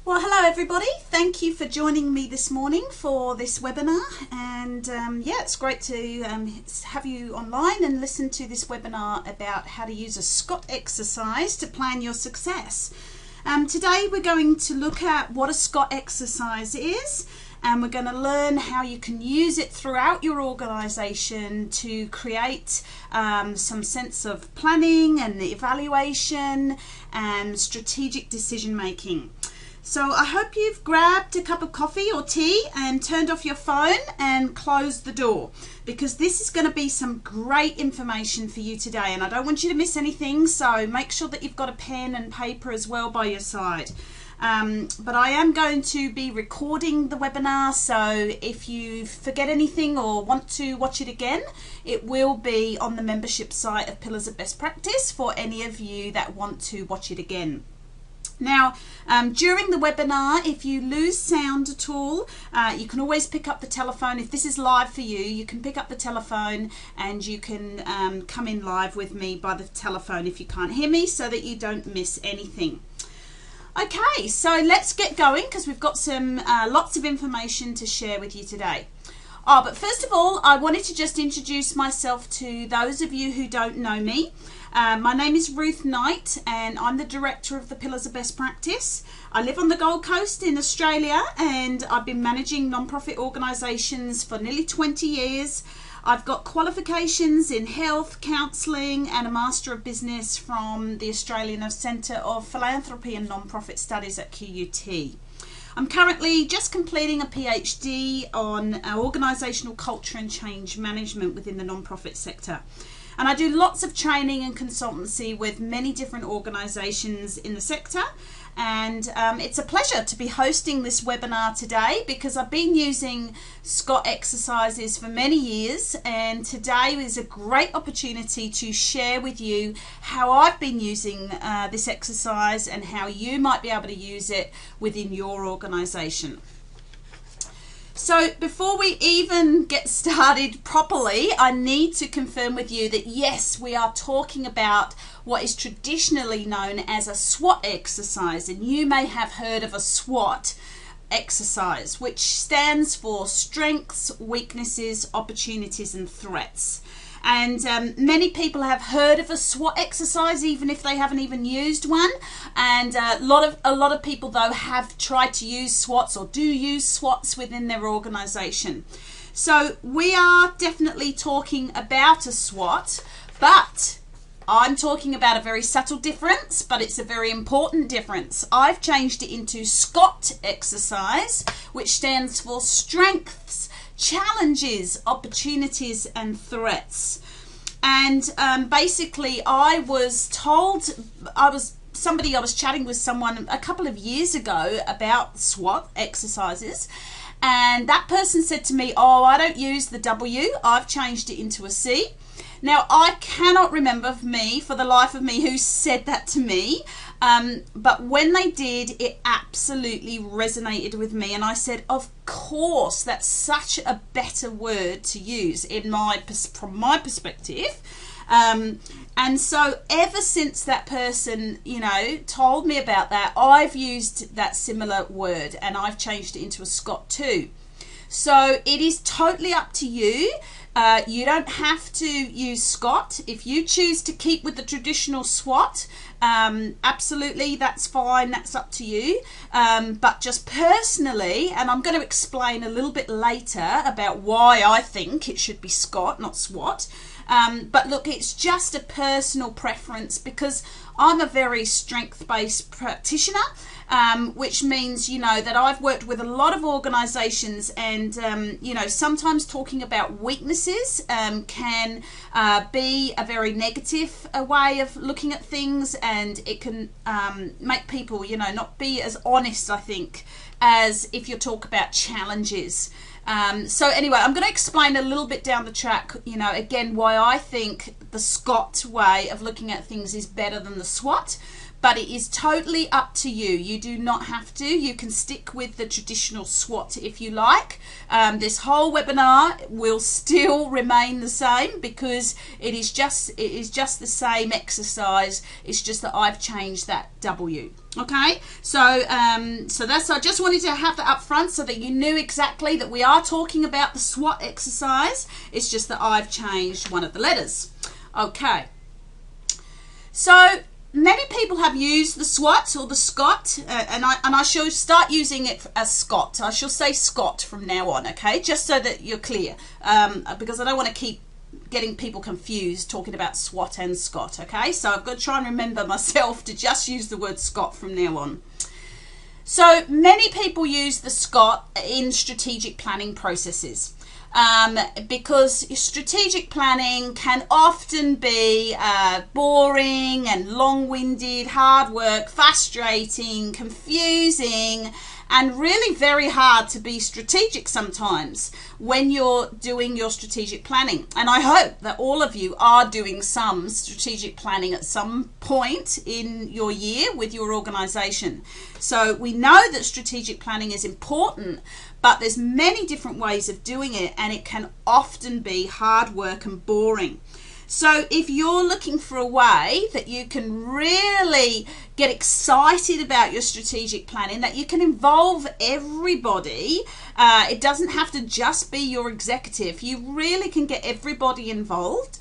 Well, hello everybody. Thank you for joining me this morning for this webinar, and yeah, it's great to have you online and listen to this webinar about how to use a SCOT exercise to plan your success. Today we're going to look at what a SCOT exercise is, and we're going to learn how you can use it throughout your organisation to create some sense of planning and evaluation and strategic decision making. So I hope you've grabbed a cup of coffee or tea and turned off your phone and closed the door, because this is going to be some great information for you today, and I don't want you to miss anything, so make sure that you've got a pen and paper as well by your side. But I am going to be recording the webinar, so if you forget anything or want to watch it again, it will be on the membership site of Pillars of Best Practice for any of you that want to watch it again. Now, during the webinar, if you lose sound at all, you can always pick up the telephone. If this is live for you, you can pick up the telephone and you can come in live with me by the telephone if you can't hear me, so that you don't miss anything. Okay, so let's get going, because we've got some lots of information to share with you today. But first of all, I wanted to just introduce myself to those of you who don't know me. My name is Ruth Knight, and I'm the director of the Pillars of Best Practice. I live on the Gold Coast in Australia, and I've been managing non-profit organisations for nearly 20 years. I've got qualifications in health, counselling, and a Master of Business from the Australian Centre of Philanthropy and Non-Profit Studies at QUT. I'm currently just completing a PhD on organisational culture and change management within the non-profit sector. And I do lots of training and consultancy with many different organisations in the sector. And it's a pleasure to be hosting this webinar today, because I've been using SCOT exercises for many years, and today is a great opportunity to share with you how I've been using this exercise and how you might be able to use it within your organisation. So before we even get started properly, I need to confirm with you that yes, we are talking about what is traditionally known as a SWOT exercise, and you may have heard of a SWOT exercise, which stands for strengths, weaknesses, opportunities and threats. And many people have heard of a SWOT exercise, even if they haven't even used one. And a lot of people, though, have tried to use SWOTs or do use SWOTs within their organisation. So we are definitely talking about a SWOT, but I'm talking about a very subtle difference, but it's a very important difference. I've changed it into SCOT exercise, which stands for strengths, challenges, opportunities and threats. And basically I was chatting with someone a couple of years ago about SWOT exercises, and that person said to me, oh, I don't use the W, I've changed it into a C. Now, I cannot remember for the life of me who said that to me, but when they did, it absolutely resonated with me, and I said, of course, that's such a better word to use from my perspective. And so ever since that person, told me about that, I've used that similar word, and I've changed it into a SCOT too. So it is totally up to you. You don't have to use SCOT. If you choose to keep with the traditional SWOT, absolutely, that's fine, that's up to you. But just personally, and I'm going to explain a little bit later about why I think it should be SCOT, not SWOT. But look, it's just a personal preference, because I'm a very strength-based practitioner, which means, that I've worked with a lot of organisations, and, sometimes talking about weaknesses can be a very negative way of looking at things, and it can make people, not be as honest, I think, as if you talk about challenges. So anyway, I'm going to explain a little bit down the track, again, why I think the SCOT way of looking at things is better than the SWOT. but it is totally up to you. You do not have to. You can stick with the traditional SWOT if you like. This whole webinar will still remain the same because it is just the same exercise. It's just that I've changed that W. Okay, so that's, I just wanted to have that up front so that you knew exactly that we are talking about the SWOT exercise. It's just that I've changed one of the letters. Okay, so many people have used the SWOT or the SCOT, and I shall start using it as SCOT. I shall say SCOT from now on, okay, just so that you're clear, because I don't want to keep getting people confused talking about SWOT and SCOT, okay? So I've got to try and remember myself to just use the word SCOT from now on. So many people use the SCOT in strategic planning processes. Because strategic planning can often be boring and long-winded, hard work, frustrating, confusing, and really very hard to be strategic sometimes when you're doing your strategic planning. And I hope that all of you are doing some strategic planning at some point in your year with your organization. So we know that strategic planning is important, but there's many different ways of doing it, and it can often be hard work and boring. So if you're looking for a way that you can really get excited about your strategic planning, that you can involve everybody, it doesn't have to just be your executive. You really can get everybody involved.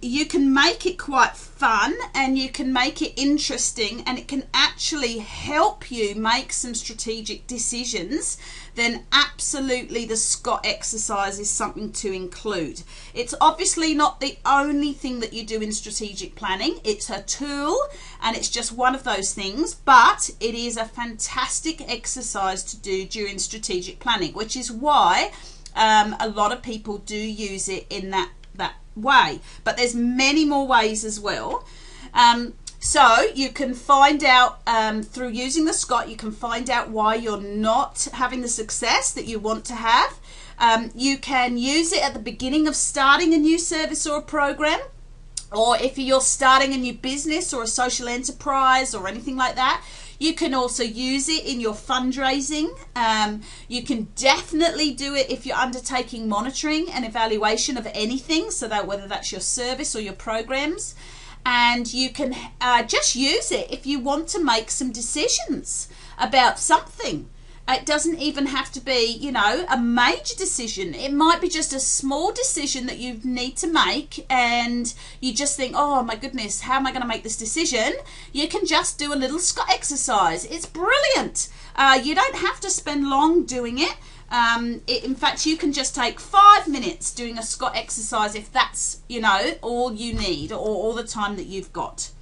You can make it quite fun, and you can make it interesting, and it can actually help you make some strategic decisions. Then absolutely the SCOT exercise is something to include. It's obviously not the only thing that you do in strategic planning. It's a tool, and it's just one of those things, but it is a fantastic exercise to do during strategic planning, which is why a lot of people do use it in that way. But there's many more ways as well. So you can find out through using the SCOT, you can find out why you're not having the success that you want to have. You can use it at the beginning of starting a new service or a program, or if you're starting a new business or a social enterprise or anything like that. You can also use it in your fundraising. You can definitely do it if you're undertaking monitoring and evaluation of anything, so that whether that's your service or your programs. And you can just use it if you want to make some decisions about something. It doesn't even have to be, you know, a major decision. It might be just a small decision that you need to make, and you just think, oh my goodness, how am I going to make this decision? You can just do a little SCOT exercise. It's brilliant. You don't have to spend long doing it. In fact, you can just take 5 minutes doing a SCOT exercise if that's, you know, all you need, or all the time that you've got.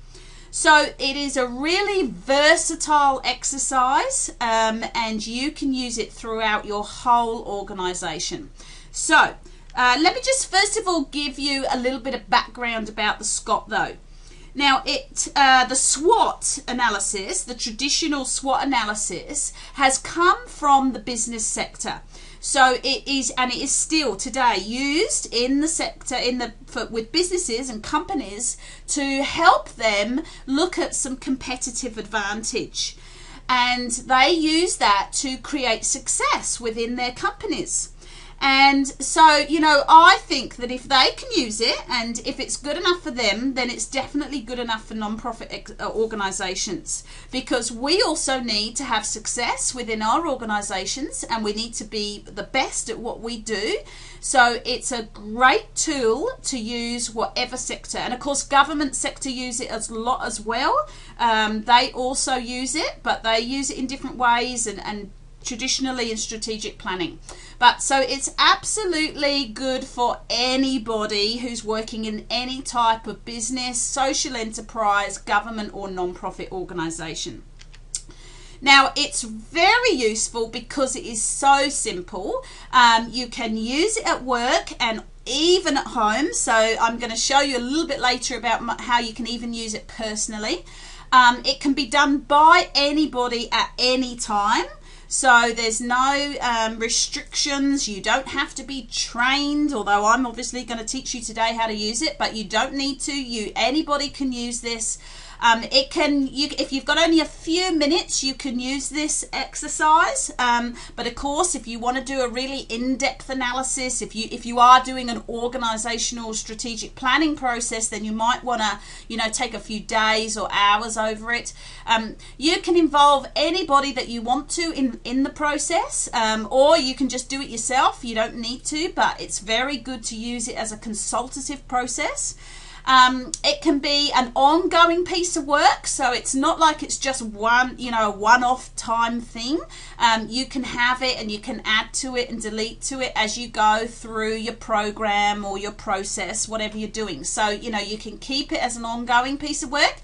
So it is a really versatile exercise, and you can use it throughout your whole organization. So let me just first of all give you a little bit of background about the SCOT though. Now, the SWOT analysis, the traditional SWOT analysis, has come from the business sector. So it is, and it is still today used in the sector, with businesses and companies to help them look at some competitive advantage. And they use that to create success within their companies. And so, you know, I think that if they can use it, and if it's good enough for them, then it's definitely good enough for non-profit organizations, because we also need to have success within our organizations, and we need to be the best at what we do. So it's a great tool to use whatever sector. And of course, government sector use it a lot as well. They also use it, but they use it in different ways, and traditionally in strategic planning. But so it's absolutely good for anybody who's working in any type of business, social enterprise, government or non-profit organization. Now, it's very useful because it is so simple. You can use it at work and even at home. So I'm going to show you a little bit later about how you can even use it personally. It can be done by anybody at any time. So there's no restrictions. You don't have to be trained, although I'm obviously going to teach you today how to use it, but you don't need to. Anybody can use this. If you've got only a few minutes, you can use this exercise. But of course, if you want to do a really in-depth analysis, if you are doing an organizational strategic planning process, then you might want to, take a few days or hours over it. You can involve anybody that you want to in the process, or you can just do it yourself. You don't need to, but it's very good to use it as a consultative process. It can be an ongoing piece of work, so it's not like it's just a one-off time thing. You can have it and you can add to it and delete to it as you go through your program or your process, whatever you're doing. So, you can keep it as an ongoing piece of work.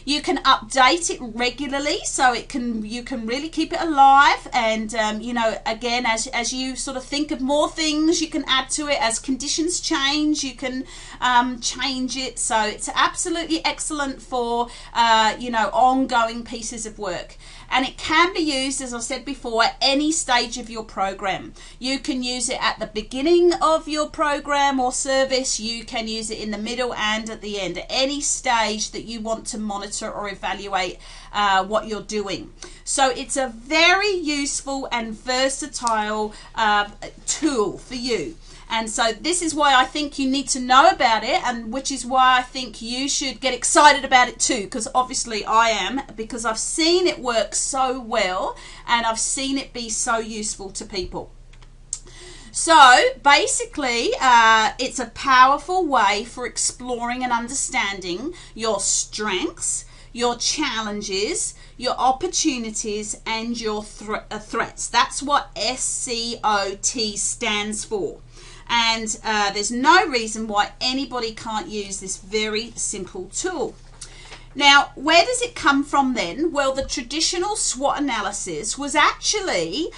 You can update it regularly, so you can really keep it alive. And again, as you sort of think of more things, you can add to it. As conditions change, you can change it. So it's absolutely excellent for ongoing pieces of work. And it can be used, as I said before, at any stage of your program. You can use it at the beginning of your program or service. You can use it in the middle and at the end, at any stage that you want to monitor or evaluate what you're doing. So it's a very useful and versatile tool for you. And so this is why I think you need to know about it, and which is why I think you should get excited about it too, because obviously I am, because I've seen it work so well and I've seen it be so useful to people. So basically, it's a powerful way for exploring and understanding your strengths, your challenges, your opportunities, and your threats. That's what SCOT stands for. And there's no reason why anybody can't use this very simple tool. Now, where does it come from then? Well, the traditional SWOT analysis was actually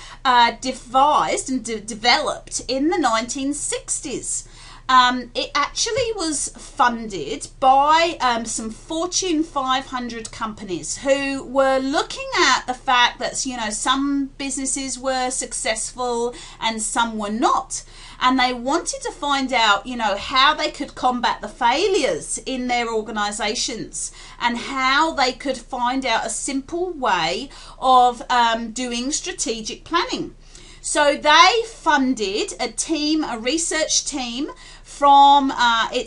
devised and developed in the 1960s. It actually was funded by some Fortune 500 companies who were looking at the fact that, some businesses were successful and some were not. And they wanted to find out, how they could combat the failures in their organizations and how they could find out a simple way of doing strategic planning. So they funded a research team from the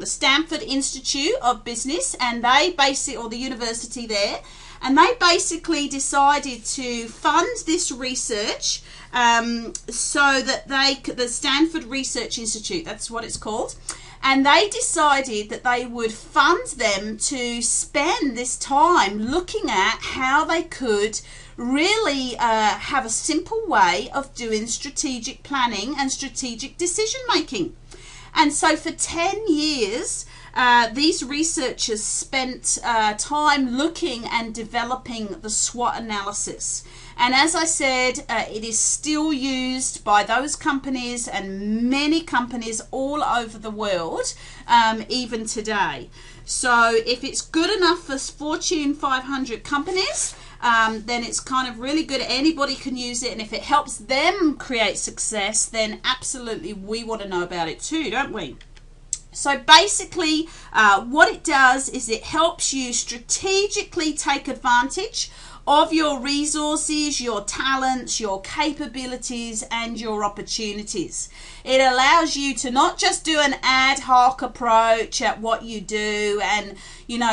Stanford Institute of Business, and or the university there, and they basically decided to fund this research so that the Stanford Research Institute, that's what it's called, and they decided that they would fund them to spend this time looking at how they could really have a simple way of doing strategic planning and strategic decision making. And so for 10 years, these researchers spent time looking and developing the SWOT analysis. And as I said, it is still used by those companies and many companies all over the world, even today. So if it's good enough for Fortune 500 companies, then it's kind of really good. Anybody can use it, and if it helps them create success, then absolutely we want to know about it too, don't we? So basically, what it does is it helps you strategically take advantage of your resources, your talents, your capabilities, and your opportunities. It allows you to not just do an ad hoc approach at what you do and,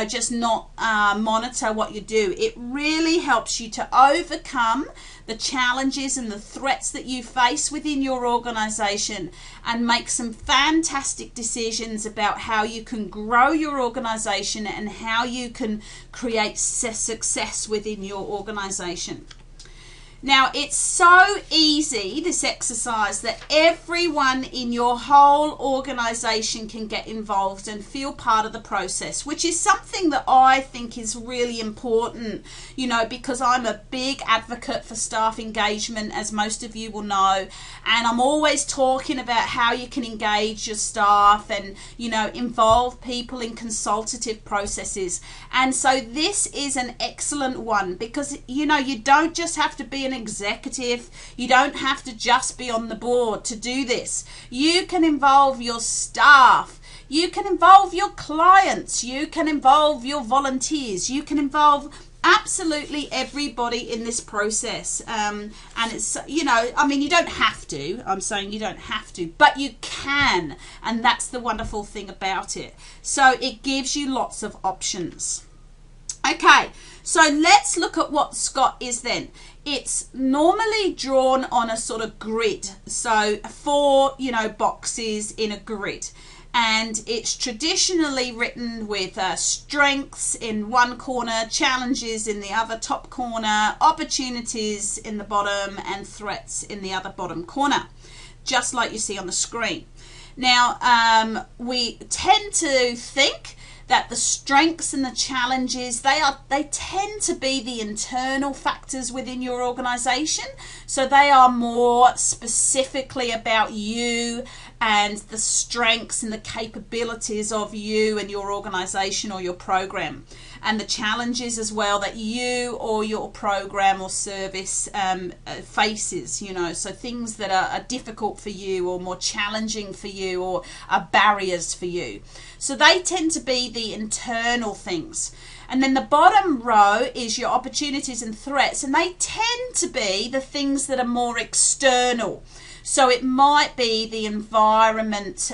just not monitor what you do. It really helps you to overcome the challenges and the threats that you face within your organization and make some fantastic decisions about how you can grow your organization and how you can create success within your organization. Now, it's so easy, this exercise, that everyone in your whole organization can get involved and feel part of the process, which is something that I think is really important, because I'm a big advocate for staff engagement, as most of you will know, and I'm always talking about how you can engage your staff and, involve people in consultative processes. And so this is an excellent one because, you don't just have to be an executive. You don't have to just be on the board to do this. You can involve your staff. You can involve your clients, you can involve your volunteers, you can involve absolutely everybody in this process. And it's, you know, I mean, you don't have to, I'm saying you don't have to, but you can, and that's the wonderful thing about it. So it gives you lots of options. Okay, so let's look at what SCOT is then. It's normally drawn on a sort of grid, so 4, you know, boxes in a grid. And it's traditionally written with strengths in one corner, challenges in the other top corner, opportunities in the bottom, and threats in the other bottom corner, just like you see on the screen. Now, we tend to think that the strengths and the challenges, they tend to be the internal factors within your organization. So they are more specifically about you and the strengths and the capabilities of you and your organization or your program, and the challenges as well that you or your program or service faces, you know, so things that are difficult for you or more challenging for you or are barriers for you. So they tend to be the internal things. And then the bottom row is your opportunities and threats, and they tend to be the things that are more external. So it might be the environment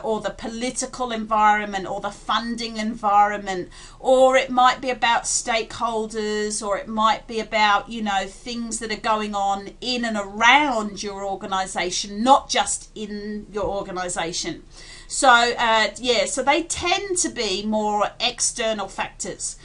or the political environment or the funding environment, or it might be about stakeholders, or it might be about, you know, things that are going on in and around your organization, not just in your organization. So yeah, so they tend to be more external factors.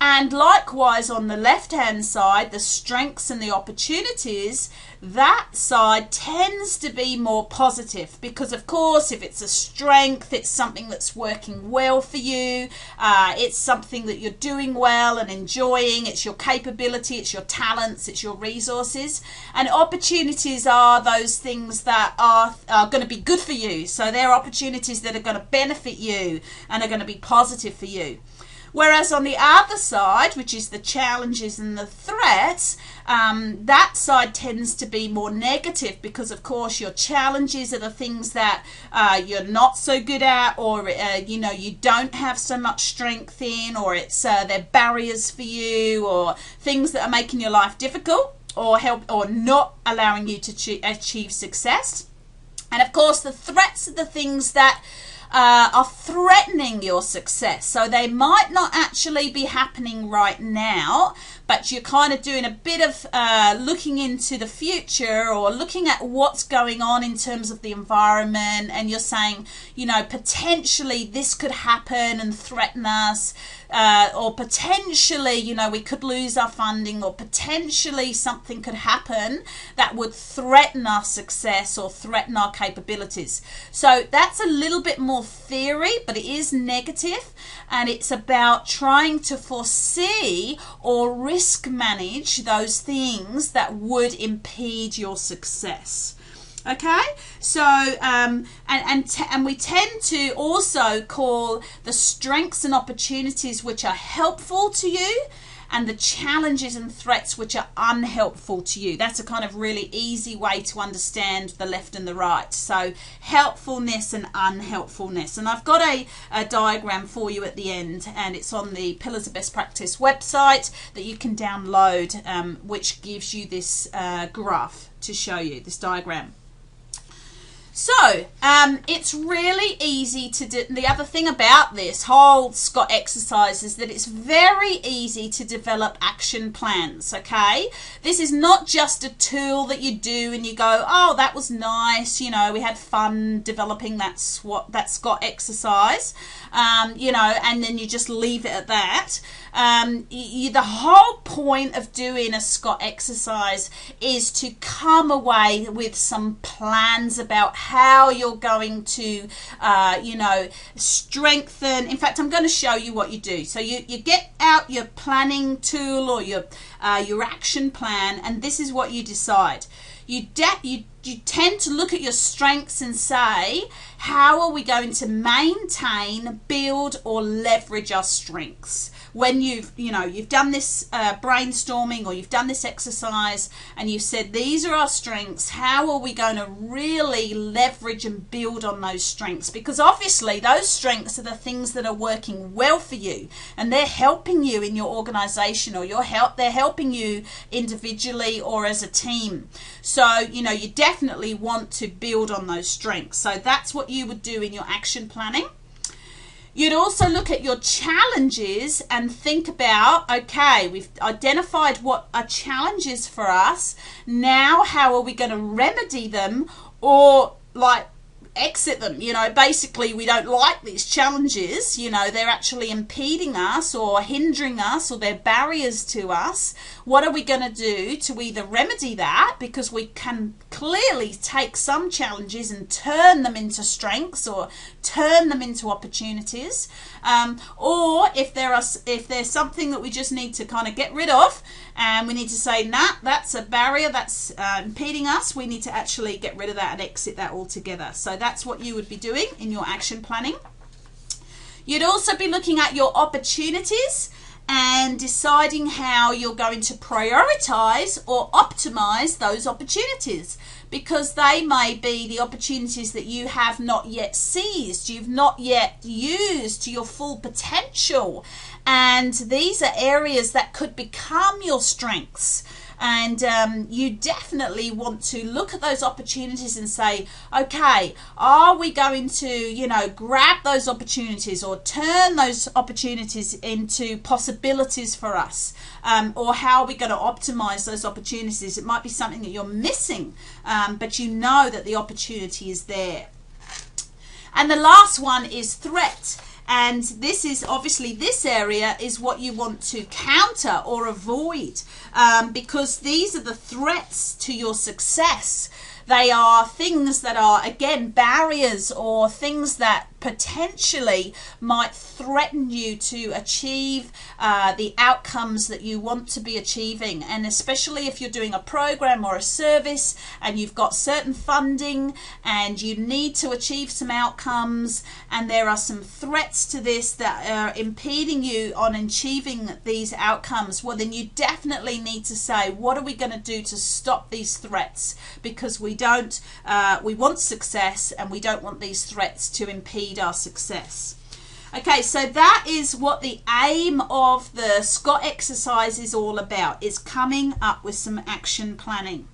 And likewise on the left hand side, the strengths and the opportunities, that side tends to be more positive, because of course if it's a strength, it's something that's working well for you, it's something that you're doing well and enjoying, it's your capability, it's your talents, it's your resources. And opportunities are those things that are going to be good for you, so they're opportunities that are going to benefit you and are going to be positive for you. Whereas on the other side, which is the challenges and the threats, that side tends to be more negative, because of course your challenges are the things that you're not so good at, or you know, you don't have so much strength in, or it's they're barriers for you, or things that are making your life difficult or not allowing you to achieve success. And of course the threats are the things that are threatening your success. So they might not actually be happening right now, but you're kind of doing a bit of looking into the future, or looking at what's going on in terms of the environment, and you're saying, you know, potentially this could happen and threaten us, or potentially, you know, we could lose our funding, or potentially something could happen that would threaten our success or threaten our capabilities. So that's a little bit more theory, but it is negative, and it's about trying to foresee or risk manage those things that would impede your success. Okay, so and we tend to also call the strengths and opportunities which are helpful to you, and the challenges and threats which are unhelpful to you. That's a kind of really easy way to understand the left and the right. So helpfulness and unhelpfulness. And I've got a diagram for you at the end, and it's on the Pillars of Best Practice website that you can download, which gives you this graph to show you, this diagram. So it's really easy to do. The other thing about this whole SCOT exercise is that it's very easy to develop action plans. Okay, this is not just a tool that you do and you go, oh, that was nice, you know, we had fun developing that SCOT exercise, you know, and then you just leave it at that. The whole point of doing a SCOT exercise is to come away with some plans about how you're going to, you know, strengthen. In fact, I'm going to show you what you do. So you get out your planning tool or your action plan, and this is what you decide. You tend to look at your strengths and say, how are we going to maintain, build, or leverage our strengths? when you've done this brainstorming, or you've done this exercise and you've said these are our strengths, how are we going to really leverage and build on those strengths? Because obviously those strengths are the things that are working well for you, and they're helping you in your organization, or they're helping you individually or as a team. So you definitely want to build on those strengths. So that's what you would do in your action planning. You'd also look at your challenges and think about, okay, we've identified what are challenges for us. Now, how are we going to remedy them, or exit them? Basically, we don't like these challenges. They're actually impeding us or hindering us, or they're barriers to us. What are we going to do to either remedy that, because we can clearly take some challenges and turn them into strengths or turn them into opportunities, or if there's something that we just need to kind of get rid of, and we need to say, nah, that's a barrier that's impeding us, we need to actually get rid of that and exit that altogether. So that's what you would be doing in your action planning. You'd also be looking at your opportunities and deciding how you're going to prioritize or optimize those opportunities, because they may be the opportunities that you have not yet seized, you've not yet used to your full potential, and these are areas that could become your strengths. And you definitely want to look at those opportunities and say, okay, are we going to, grab those opportunities or turn those opportunities into possibilities for us? Or how are we going to optimize those opportunities? It might be something that you're missing, but you know that the opportunity is there. And the last one is threat. And this is obviously, this area is what you want to counter or avoid, because these are the threats to your success. They are things that are, again, barriers or things that potentially might threaten you to achieve the outcomes that you want to be achieving. And especially if you're doing a program or a service and you've got certain funding and you need to achieve some outcomes, and there are some threats to this that are impeding you on achieving these outcomes, well, then you definitely need to say, what are we going to do to stop these threats? Because we want success, and we don't want these threats to impede our success. Okay, so that is what the aim of the SCOT exercise is all about, is coming up with some action planning.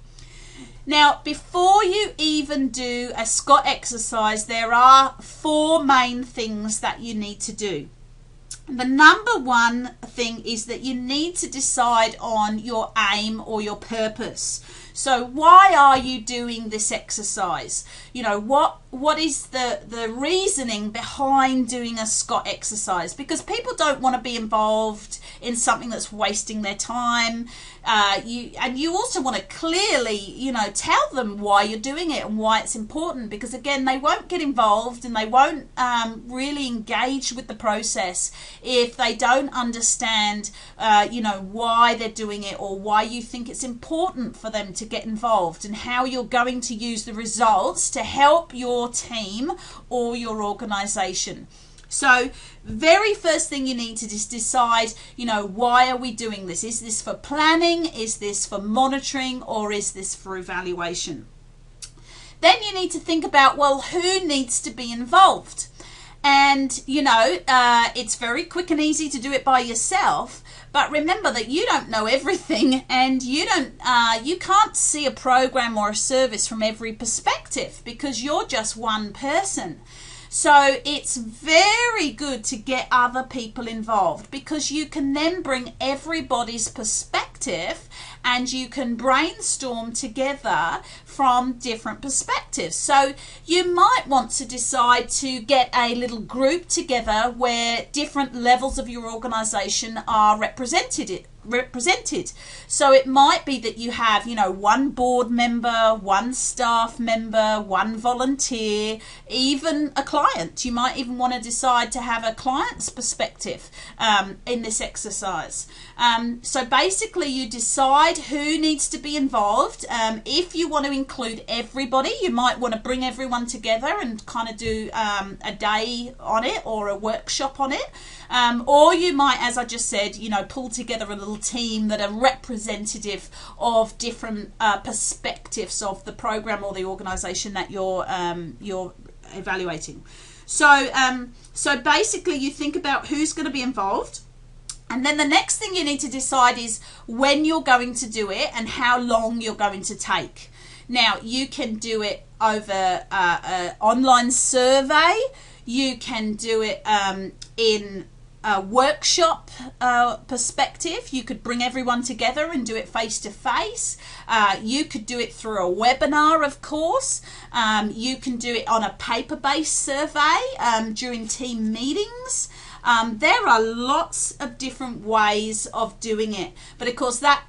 Now, before you even do a SCOT exercise, there are 4 main things that you need to do. The number one thing is that you need to decide on your aim or your purpose. So why are you doing this exercise? What is the reasoning behind doing a SCOT exercise? Because people don't want to be involved in something that's wasting their time. You also want to clearly, tell them why you're doing it and why it's important, because again, they won't get involved and they won't really engage with the process if they don't understand, why they're doing it, or why you think it's important for them to get involved, and how you're going to use the results to help your team or your organization. So very first thing you need to just decide, why are we doing this? Is this for planning? Is this for monitoring? Or is this for evaluation? Then you need to think about, well, who needs to be involved? And, it's very quick and easy to do it by yourself. But remember that you don't know everything, and you can't see a program or a service from every perspective, because you're just one person. So it's very good to get other people involved, because you can then bring everybody's perspective and you can brainstorm together from different perspectives. So you might want to decide to get a little group together where different levels of your organization are represented. So it might be that you have, one board member, one staff member, one volunteer, even a client. You might even want to decide to have a client's perspective in this exercise. So basically you decide who needs to be involved. If you want to include everybody, you might want to bring everyone together and kind of do a day on it or a workshop on it. Or you might, as I just said, you know, pull together a little team that are representative of different perspectives of the program or the organization that you're evaluating. So basically you think about who's going to be involved. And then the next thing you need to decide is when you're going to do it and how long you're going to take. Now, you can do it over an online survey. You can do it in a workshop perspective. You could bring everyone together and do it face to face. You could do it through a webinar, of course. You can do it on a paper-based survey during team meetings. There are lots of different ways of doing it, but of course that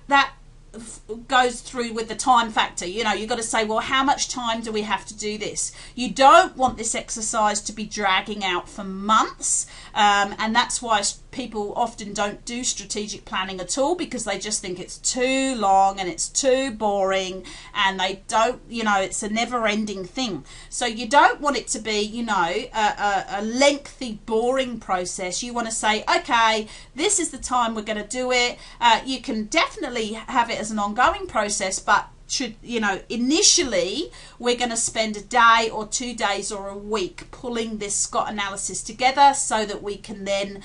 goes through with the time factor. You know, you've got to say, well, how much time do we have to do this? You don't want this exercise to be dragging out for months, and that's why people often don't do strategic planning at all, because they just think it's too long and it's too boring, and they don't, you know, it's a never-ending thing. So you don't want it to be, you know, a lengthy, boring process. You want to say, okay, this is the time we're going to do it. You can definitely have it as an ongoing process, but initially we're going to spend a day or 2 days or a week pulling this SCOT analysis together so that we can then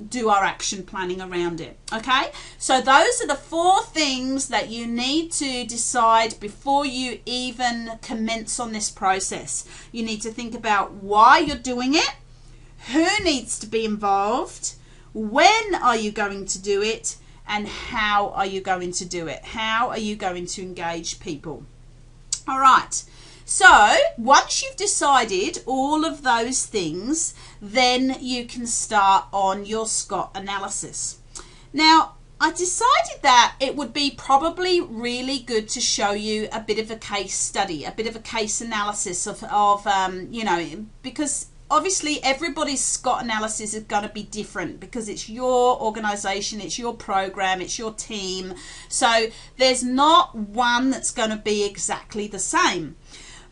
do our action planning around it. Okay, so those are the 4 things that you need to decide before you even commence on this process. You need to think about why you're doing it, who needs to be involved, when are you going to do it, and how are you going to do it? How are you going to engage people? All right. So once you've decided all of those things, then you can start on your SCOT analysis. Now, I decided that it would be probably really good to show you a bit of a case study, a bit of a case analysis of because obviously everybody's SCOT analysis is going to be different because it's your organization, it's your program, it's your team. So there's not one that's going to be exactly the same.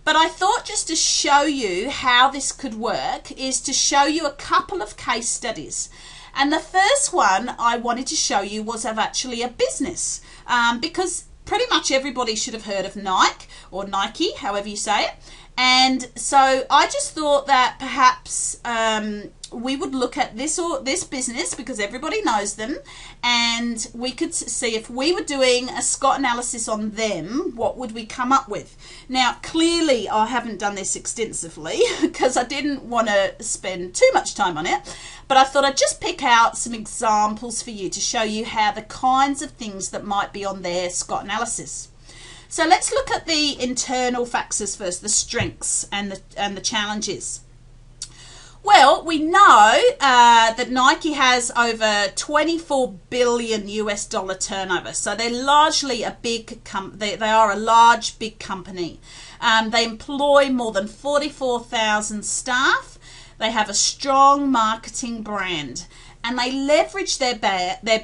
But I thought just to show you how this could work is to show you a couple of case studies. And the first one I wanted to show you was of actually a business, because pretty much everybody should have heard of Nike, or Nike, however you say it. And so I just thought that perhaps we would look at this business, because everybody knows them, and we could see if we were doing a SCOT analysis on them, what would we come up with? Now, clearly I haven't done this extensively because I didn't want to spend too much time on it, but I thought I'd just pick out some examples for you to show you how the kinds of things that might be on their SCOT analysis. So let's look at the internal factors first, the strengths and the challenges. Well, we know that Nike has over 24 billion US dollar turnover, so they're largely a big they are a large big company. They employ more than 44,000 staff. They have a strong marketing brand, and they leverage their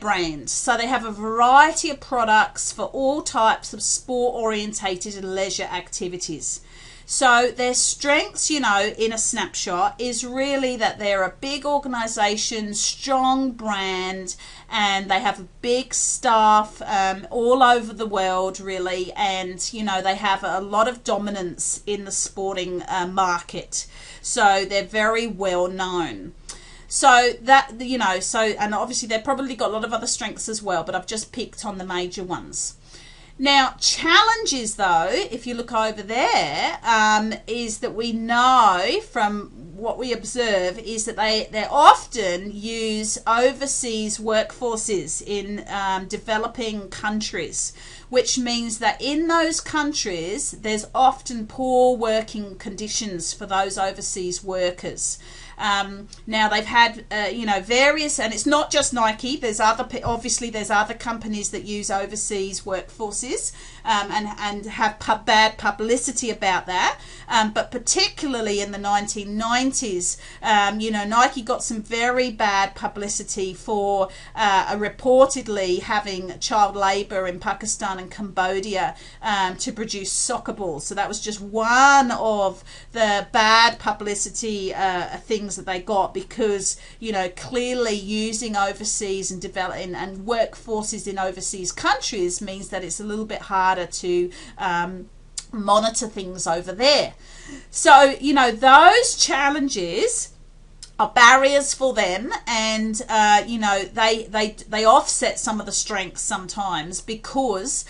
brand. So they have a variety of products for all types of sport-orientated and leisure activities. So their strengths, you know, in a snapshot, is really that they're a big organization, strong brand, and they have a big staff all over the world, really. And, you know, they have a lot of dominance in the sporting market. So they're very well known. So that, you know, and obviously they've probably got a lot of other strengths as well, but I've just picked on the major ones. Now, challenges, though, if you look over there, is that we know from what we observe is that they often use overseas workforces in developing countries, which means that in those countries, there's often poor working conditions for those overseas workers. Now they've had various, and it's not just Nike, there's other companies that use overseas workforces and have bad publicity about that, but particularly in the 1990s, Nike got some very bad publicity for reportedly having child labor in Pakistan and Cambodia to produce soccer balls. So that was just one of the bad publicity things things that they got, because, you know, clearly using overseas and developing and workforces in overseas countries means that it's a little bit harder to monitor things over there. So, you know, those challenges are barriers for them, and you know, they offset some of the strengths sometimes, because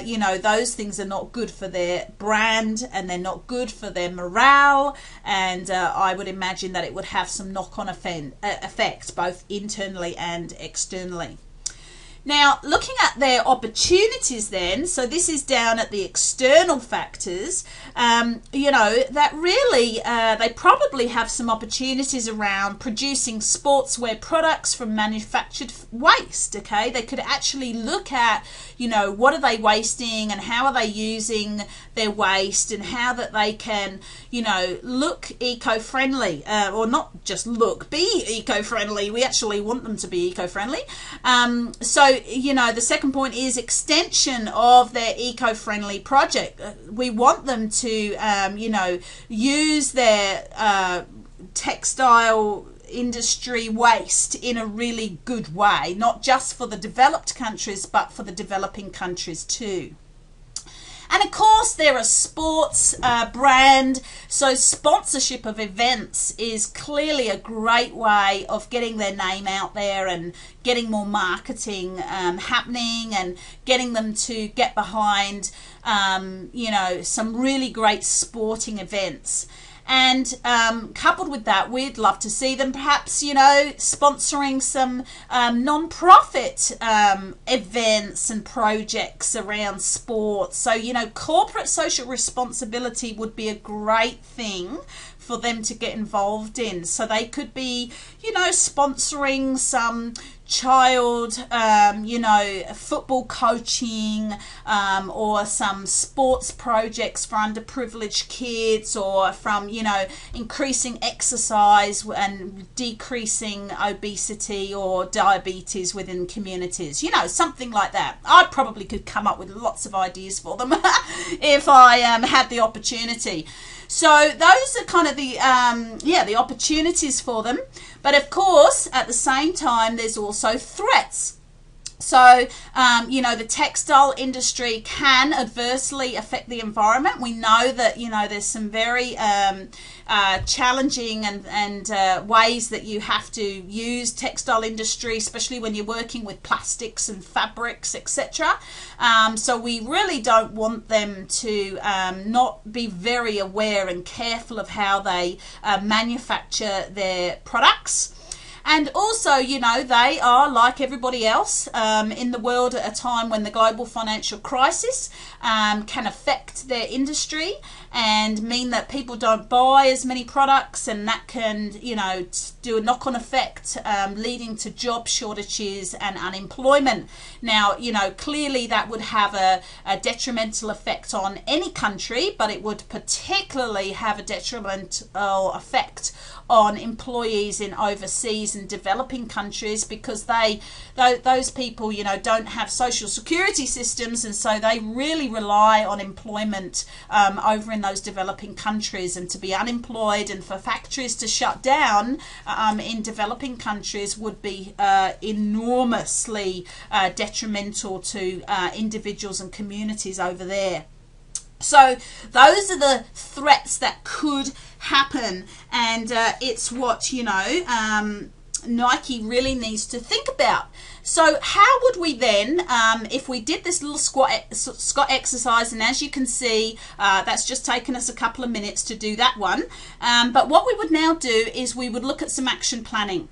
you know, those things are not good for their brand and they're not good for their morale, and I would imagine that it would have some knock-on effect both internally and externally. Now, looking at their opportunities then, so this is down at the external factors, you know, that really they probably have some opportunities around producing sportswear products from manufactured waste, okay? They could actually look at, you know, what are they wasting and how are they using their waste, and how that they can, you know, look eco-friendly, or not just look, be eco-friendly. We actually want them to be eco-friendly. So, you know, the second point is extension of their eco-friendly project. We want them to, you know, use their textile industry waste in a really good way, not just for the developed countries, but for the developing countries too. And of course, they're a sports brand, so sponsorship of events is clearly a great way of getting their name out there and getting more marketing happening, and getting them to get behind, you know, some really great sporting events. And coupled with that, we'd love to see them perhaps, you know, sponsoring some non-profit events and projects around sports. So, you know, corporate social responsibility would be a great thing for them to get involved in. So they could be, you know, sponsoring some child, you know, football coaching, or some sports projects for underprivileged kids, or from, you know, increasing exercise and decreasing obesity or diabetes within communities, you know, something like that. I probably could come up with lots of ideas for them if I had the opportunity. So those are kind of the the opportunities for them. But of course, at the same time, there's also threats. So, you know, the textile industry can adversely affect the environment. We know that, you know, there's some very challenging and ways that you have to use textile industry, especially when you're working with plastics and fabrics, etc. So we really don't want them to not be very aware and careful of how they manufacture their products. And also, you know, they are, like everybody else in the world, at a time when the global financial crisis can affect their industry and mean that people don't buy as many products, and that can, you know, do a knock-on effect, leading to job shortages and unemployment. Now, you know, clearly that would have a detrimental effect on any country, but it would particularly have a detrimental effect on employees in overseas and developing countries, because those people, you know, don't have social security systems, and so they really rely on employment over in those developing countries. And to be unemployed and for factories to shut down in developing countries would be enormously detrimental to individuals and communities over there. So those are the threats that could happen, and it's what, you know, Nike really needs to think about. So how would we then, if we did this little SCOT exercise, and as you can see, that's just taken us a couple of minutes to do that one, but what we would now do is we would look at some action planning.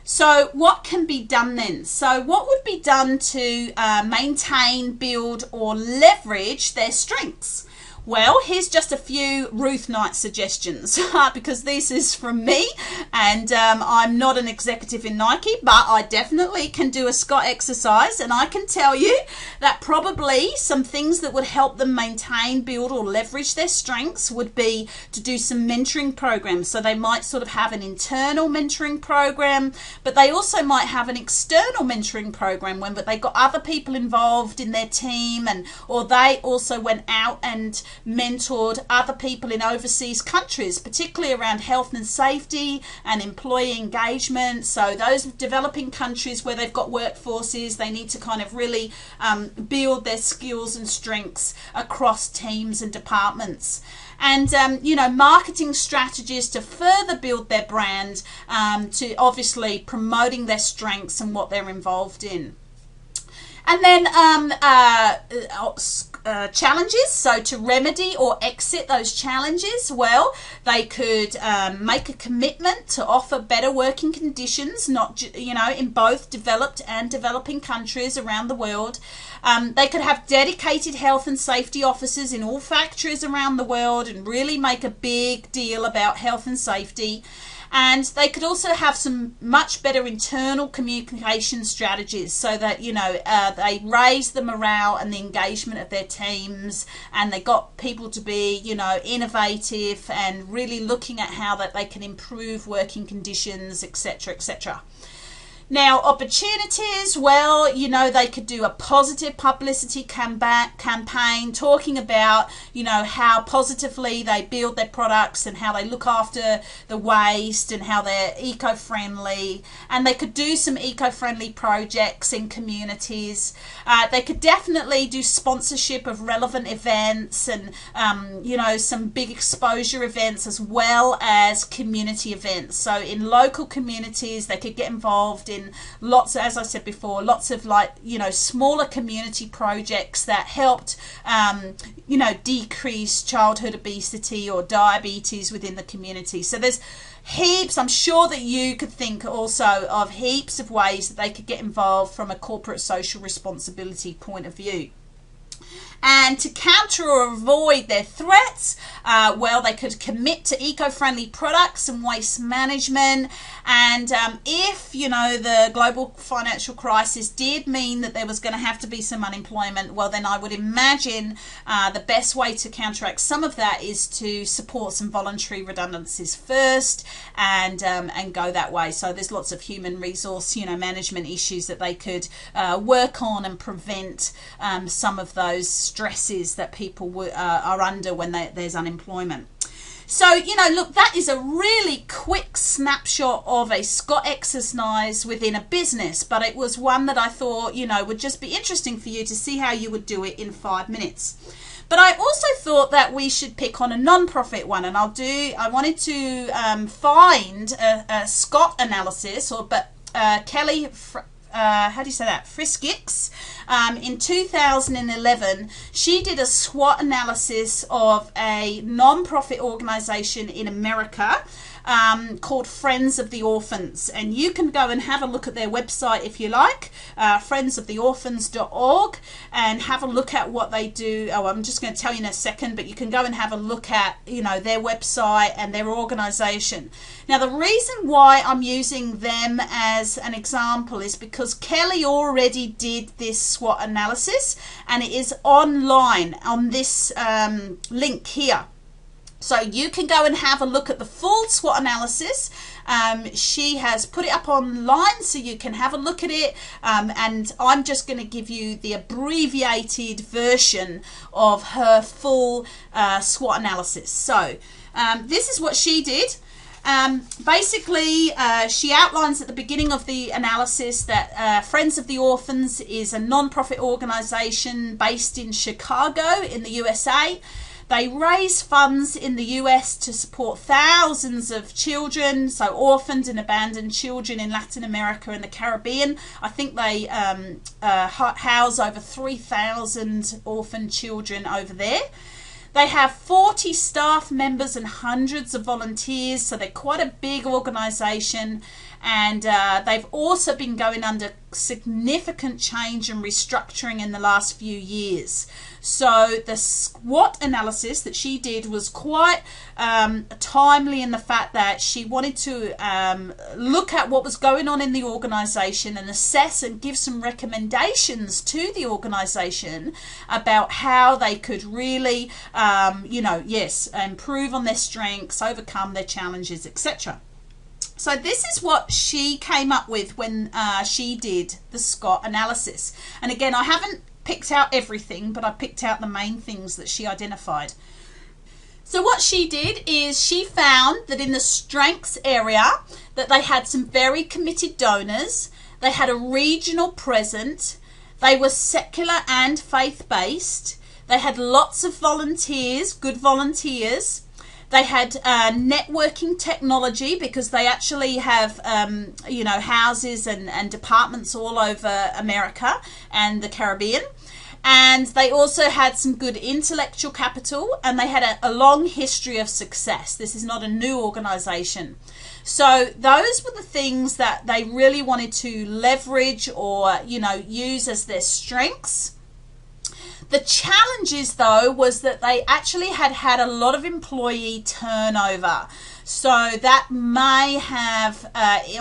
So what can be done then? So what would be done to maintain, build, or leverage their strengths? Well, here's just a few Ruth Knight suggestions, because this is from me, and I'm not an executive in Nike, but I definitely can do a SCOT exercise, and I can tell you that probably some things that would help them maintain, build, or leverage their strengths would be to do some mentoring programs. So they might sort of have an internal mentoring program, but they also might have an external mentoring program when they got other people involved in their team, and or they also went out and mentored other people in overseas countries, particularly around health and safety and employee engagement. So those developing countries where they've got workforces, they need to kind of really build their skills and strengths across teams and departments. And marketing strategies to further build their brand, to obviously promoting their strengths and what they're involved in. And then challenges, so to remedy or exit those challenges, well, they could make a commitment to offer better working conditions, in both developed and developing countries around the world. They could have dedicated health and safety officers in all factories around the world and really make a big deal about health and safety. And they could also have some much better internal communication strategies so that, they raise the morale and the engagement of their teams, and they got people to be, innovative and really looking at how that they can improve working conditions, etc., etc. Now, opportunities, well, they could do a positive publicity campaign talking about, how positively they build their products and how they look after the waste and how they're eco-friendly. And they could do some eco-friendly projects in communities. They could definitely do sponsorship of relevant events and, some big exposure events as well as community events. So in local communities, they could get involved in lots, as I said before, lots of smaller community projects that helped decrease childhood obesity or diabetes within the community. So there's heaps, I'm sure that you could think also of heaps of ways that they could get involved from a corporate social responsibility point of view. And to counter or avoid their threats, they could commit to eco-friendly products and waste management. And if, the global financial crisis did mean that there was going to have to be some unemployment, well, then I would imagine the best way to counteract some of that is to support some voluntary redundancies first and go that way. So there's lots of human resource, management issues that they could work on and prevent some of those stresses that people are under when there's unemployment. So, look, that is a really quick snapshot of a SCOT exercise within a business, but it was one that I thought, would just be interesting for you to see how you would do it in 5 minutes. But I also thought that we should pick on a non-profit one, and I wanted to find a SCOT analysis, Kelly, how do you say that? Friskix. In 2011, she did a SWOT analysis of a non-profit organization in America called Friends of the Orphans, and you can go and have a look at their website if you like, friendsoftheorphans.org, and have a look at what they do. I'm just going to tell you in a second, but you can go and have a look at their website and their organization. Now, the reason why I'm using them as an example is because Kelly already did this SWOT analysis, and it is online on this link here. So you can go and have a look at the full SWOT analysis. She has put it up online so you can have a look at it, and I'm just going to give you the abbreviated version of her full SWOT analysis. So this is what she did. Basically, she outlines at the beginning of the analysis that Friends of the Orphans is a non-profit organization based in Chicago in the USA. They raise funds in the US to support thousands of children, so orphaned and abandoned children in Latin America and the Caribbean. I think they house over 3,000 orphaned children over there. They have 40 staff members and hundreds of volunteers, so they're quite a big organisation. And they've also been going under significant change and restructuring in the last few years. So the SWOT analysis that she did was quite timely in the fact that she wanted to look at what was going on in the organisation and assess and give some recommendations to the organisation about how they could really, improve on their strengths, overcome their challenges, etc. So this is what she came up with when she did the SCOT analysis. And again, I haven't picked out everything, but I picked out the main things that she identified. So what she did is she found that in the strengths area that they had some very committed donors, they had a regional presence, they were secular and faith-based, they had lots of volunteers, good volunteers, they had networking technology because they actually have, houses and departments all over America and the Caribbean. And they also had some good intellectual capital, and they had a long history of success. This is not a new organization. So those were the things that they really wanted to leverage or, use as their strengths. The challenges, though, was that they actually had a lot of employee turnover. So that may have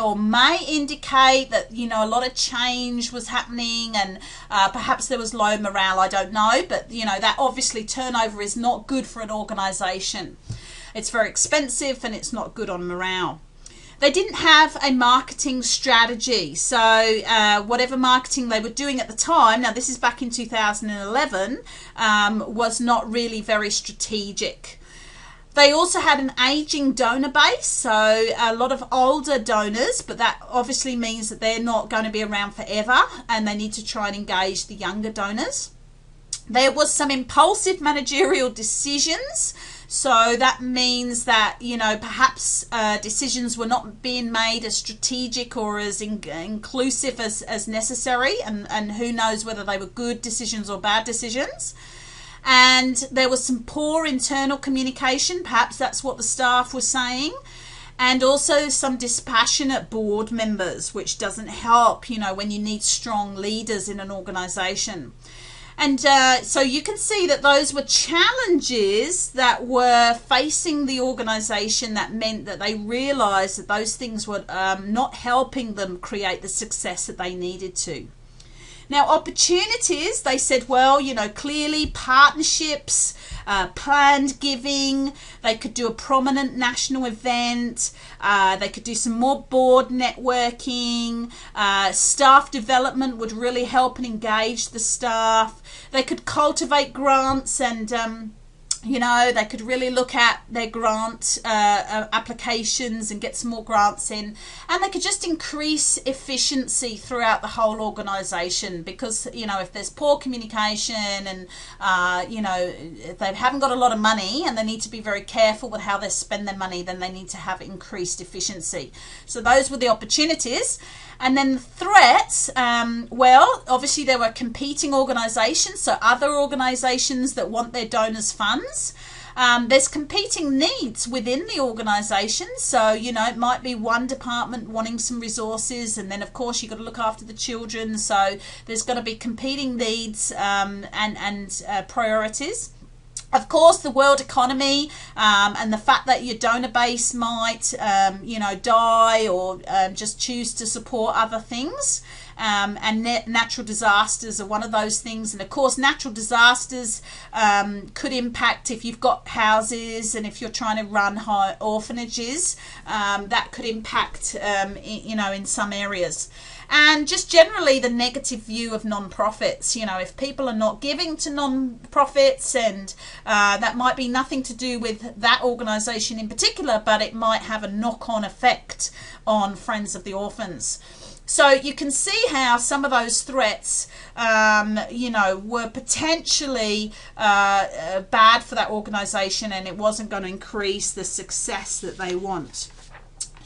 or may indicate that, a lot of change was happening, and perhaps there was low morale. I don't know. But, that obviously turnover is not good for an organization. It's very expensive and it's not good on morale. They didn't have a marketing strategy. So whatever marketing they were doing at the time, now this is back in 2011, was not really very strategic. They also had an aging donor base, so a lot of older donors, but that obviously means that they're not going to be around forever, and they need to try and engage the younger donors. There was some impulsive managerial decisions, so that means that, perhaps decisions were not being made as strategic or as inclusive as necessary, and who knows whether they were good decisions or bad decisions. And there was some poor internal communication, perhaps that's what the staff were saying, and also some dispassionate board members, which doesn't help, when you need strong leaders in an organization. And so you can see that those were challenges that were facing the organization that meant that they realized that those things were not helping them create the success that they needed to. Now, opportunities, they said, well, clearly partnerships, planned giving, they could do a prominent national event, they could do some more board networking, staff development would really help and engage the staff. They could cultivate grants and they could really look at their grant applications and get some more grants in, and they could just increase efficiency throughout the whole organization, because if there's poor communication and if they haven't got a lot of money and they need to be very careful with how they spend their money, then they need to have increased efficiency. So those were the opportunities. And then the threats, obviously there were competing organizations, so other organizations that want their donors' funds. There's competing needs within the organization, so it might be one department wanting some resources, and then of course you've got to look after the children, so there's going to be competing needs and priorities. Of course, the world economy and the fact that your donor base might, die or just choose to support other things. And natural disasters are one of those things. And of course, natural disasters could impact if you've got houses and if you're trying to run orphanages, that could impact, in some areas. And just generally the negative view of non-profits. If people are not giving to non-profits, and that might be nothing to do with that organisation in particular, but it might have a knock-on effect on Friends of the Orphans. So you can see how some of those threats, were potentially bad for that organisation, and it wasn't going to increase the success that they want.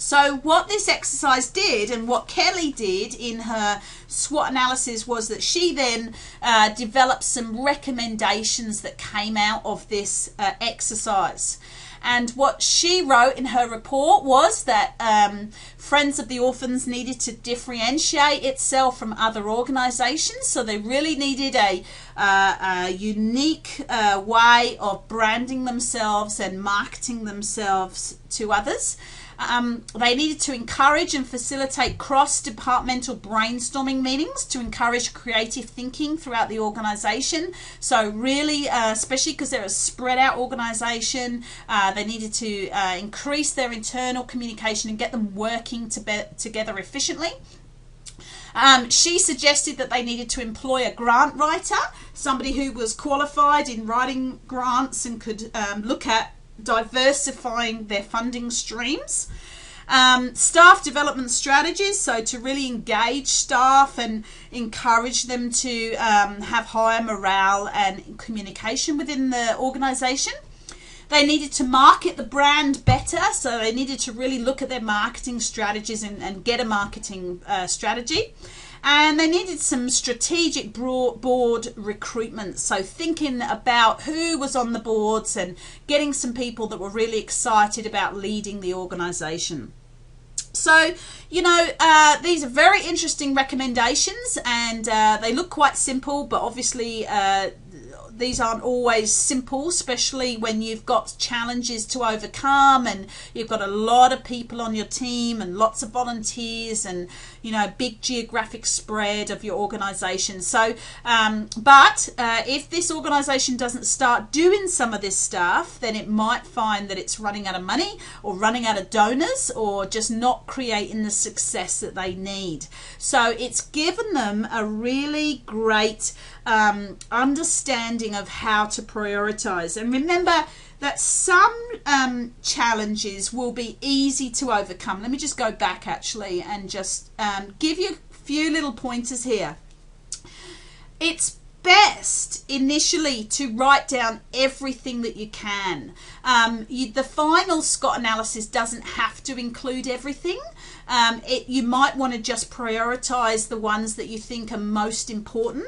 So what this exercise did, and what Kelly did in her SWOT analysis, was that she then developed some recommendations that came out of this exercise. And what she wrote in her report was that Friends of the Orphans needed to differentiate itself from other organisations. So they really needed a unique way of branding themselves and marketing themselves to others. They needed to encourage and facilitate cross-departmental brainstorming meetings to encourage creative thinking throughout the organisation. So really, especially because they're a spread out organisation, they needed to increase their internal communication and get them working together efficiently. She suggested that they needed to employ a grant writer, somebody who was qualified in writing grants and could look at diversifying their funding streams. Staff development strategies, so to really engage staff and encourage them to have higher morale and communication within the organisation. They needed to market the brand better, so they needed to really look at their marketing strategies and get a marketing strategy. And they needed some strategic board recruitment, so thinking about who was on the boards and getting some people that were really excited about leading the organisation. So, you know, these are very interesting recommendations, and they look quite simple, but obviously these aren't always simple, especially when you've got challenges to overcome and you've got a lot of people on your team and lots of volunteers and, you know, big geographic spread of your organisation. So, but if this organisation doesn't start doing some of this stuff, then it might find that it's running out of money or running out of donors or just not creating the success that they need. So it's given them a really great understanding of how to prioritize. And remember that some challenges will be easy to overcome. Let me just go back actually and just give you a few little pointers here. It's best initially to write down everything that you can. The final SCOT analysis doesn't have to include everything. You might want to just prioritize the ones that you think are most important.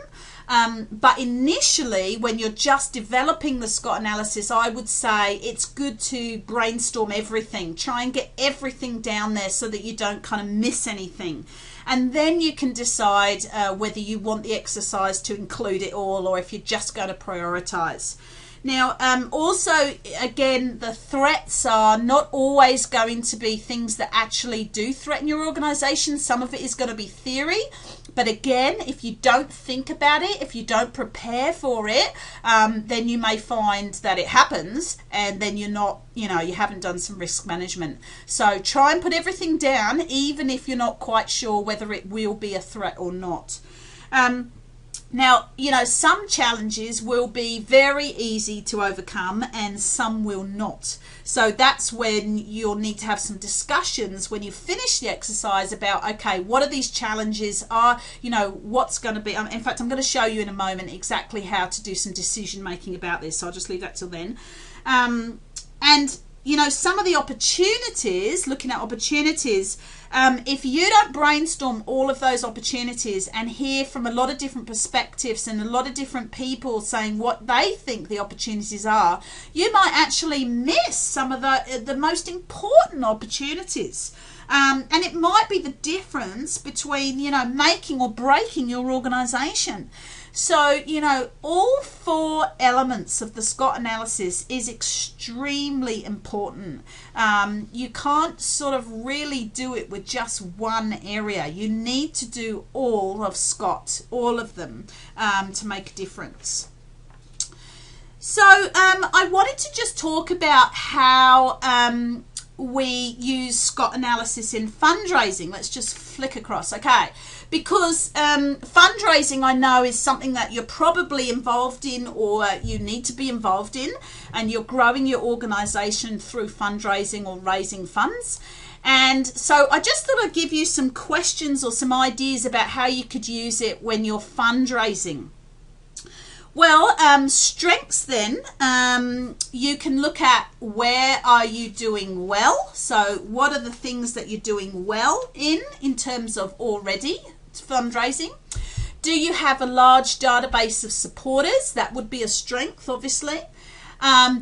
But initially, when you're just developing the SCOT analysis, I would say it's good to brainstorm everything. Try and get everything down there so that you don't kind of miss anything. And then you can decide whether you want the exercise to include it all or if you're just going to prioritize. Now, also, again, the threats are not always going to be things that actually do threaten your organization. Some of it is going to be theory. But again, if you don't think about it, if you don't prepare for it, then you may find that it happens and then you're not, you know, you haven't done some risk management. So try and put everything down, even if you're not quite sure whether it will be a threat or not. Now, you know, some challenges will be very easy to overcome and some will not. So that's when you'll need to have some discussions when you finish the exercise about, okay, what are these challenges? You know, what's going to be, in fact, I'm going to show you in a moment exactly how to do some decision making about this. So I'll just leave that till then. And, you know, some of the opportunities, looking at opportunities, if you don't brainstorm all of those opportunities and hear from a lot of different perspectives and a lot of different people saying what they think the opportunities are, you might actually miss some of the most important opportunities. And it might be the difference between, you know, making or breaking your organization. So, you know, all four elements of the SCOT analysis is extremely important. You can't sort of really do it with just one area. You need to do all of SCOT, all of them, to make a difference. So I wanted to just talk about how we use SCOT analysis in fundraising. Let's just flick across, okay? Because fundraising, I know, is something that you're probably involved in or you need to be involved in, and you're growing your organization through fundraising or raising funds. And so I just thought I'd give you some questions or some ideas about how you could use it when you're fundraising. Well, strengths then, you can look at where are you doing well. So what are the things that you're doing well in terms of already fundraising? Do you have a large database of supporters? That would be a strength, obviously.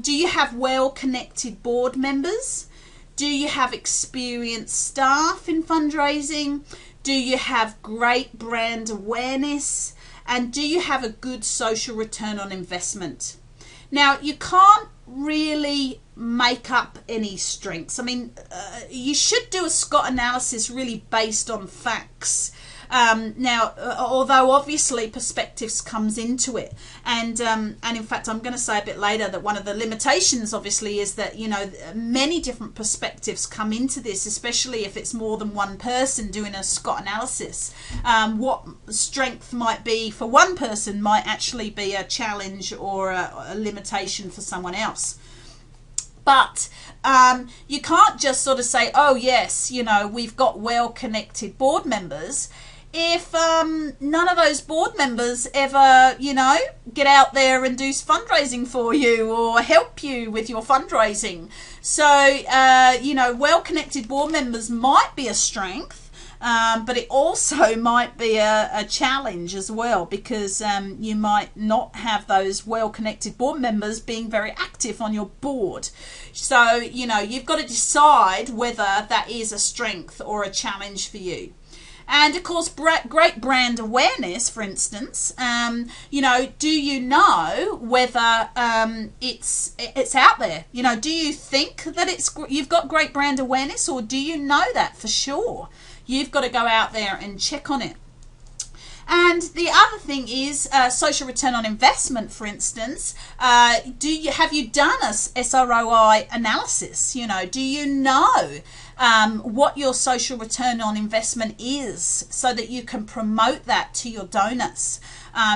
Do you have well-connected board members? Do you have experienced staff in fundraising? Do you have great brand awareness? And do you have a good social return on investment? Now, you can't really make up any strengths. I mean, you should do a SCOT analysis really based on facts. Now, although obviously perspectives comes into it, and in fact I'm going to say a bit later that one of the limitations obviously is that, you know, many different perspectives come into this, especially if it's more than one person doing a SCOT analysis. What strength might be for one person might actually be a challenge or a limitation for someone else. But you can't just sort of say, oh yes, you know, we've got well-connected board members, if none of those board members ever, you know, get out there and do fundraising for you or help you with your fundraising. So, you know, well-connected board members might be a strength, but it also might be a challenge as well, because you might not have those well-connected board members being very active on your board. So, you know, you've got to decide whether that is a strength or a challenge for you. And of course, great brand awareness, for instance, you know, do you know whether it's out there? You know, do you think that you've got great brand awareness, or do you know that for sure? You've got to go out there and check on it. And the other thing is social return on investment, for instance. Have you done a SROI analysis? You know, do you know what your social return on investment is, so that you can promote that to your donors?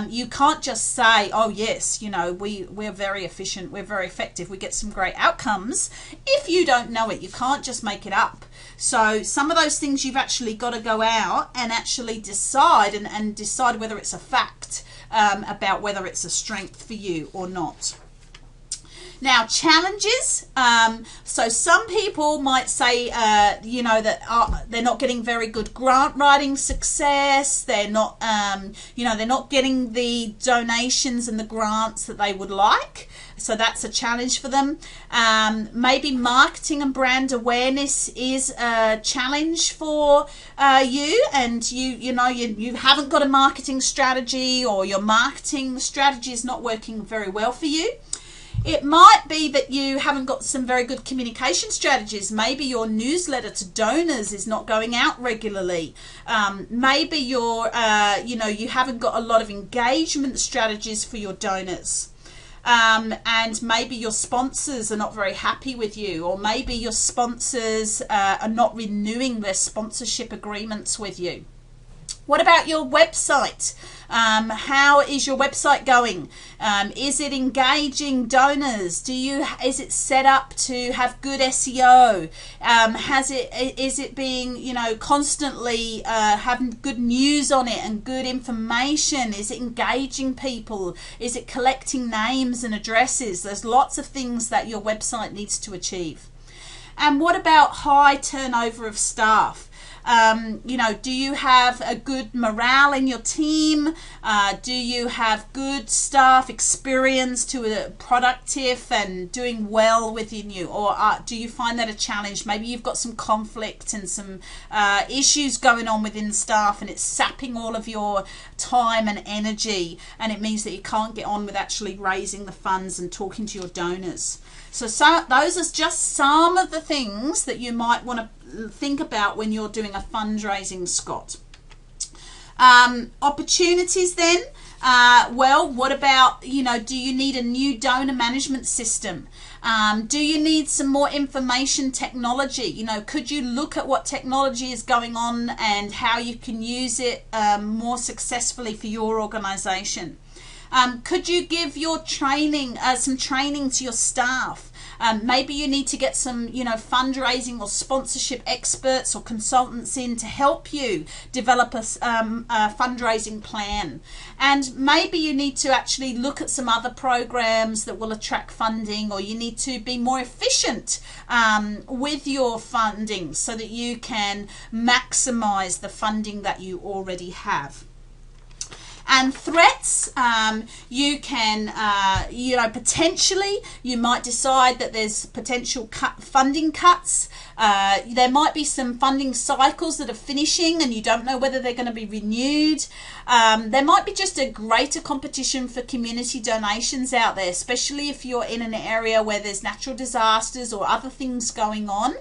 You can't just say, oh yes, you know, we're very efficient, we're very effective, we get some great outcomes. If you don't know it, you can't just make it up. So some of those things you've actually got to go out and actually decide and decide whether it's a fact, about whether it's a strength for you or not. Now, challenges. So some people might say, you know, that they're not getting very good grant writing success. They're not, you know, they're not getting the donations and the grants that they would like. So that's a challenge for them. Maybe marketing and brand awareness is a challenge for you, and you know, you haven't got a marketing strategy, or your marketing strategy is not working very well for you. It might be that you haven't got some very good communication strategies. Maybe your newsletter to donors is not going out regularly. Maybe you're, you know, you haven't got a lot of engagement strategies for your donors. And maybe your sponsors are not very happy with you, or maybe your sponsors are not renewing their sponsorship agreements with you. What about your website? How is your website going? Is it engaging donors? Is it set up to have good SEO? Is it being, you know, constantly having good news on it and good information? Is it engaging people? Is it collecting names and addresses? There's lots of things that your website needs to achieve. And what about high turnover of staff? You know, do you have a good morale in your team? Do you have good staff experience to productive and doing well within you? Or do you find that a challenge? Maybe you've got some conflict and some issues going on within staff, and it's sapping all of your time and energy, and it means that you can't get on with actually raising the funds and talking to your donors. So those are just some of the things that you might want to think about when you're doing a fundraising SCOT. Opportunities then. Well, what about, you know, do you need a new donor management system? Do you need some more information technology? You know, could you look at what technology is going on and how you can use it more successfully for your organization? Could you give your training, some training to your staff? Maybe you need to get some, you know, fundraising or sponsorship experts or consultants in to help you develop a fundraising plan. And maybe you need to actually look at some other programs that will attract funding, or you need to be more efficient with your funding so that you can maximize the funding that you already have. And threats, you can, you know, potentially you might decide that there's potential funding cuts. There might be some funding cycles that are finishing and you don't know whether they're going to be renewed. There might be just a greater competition for community donations out there, especially if you're in an area where there's natural disasters or other things going on.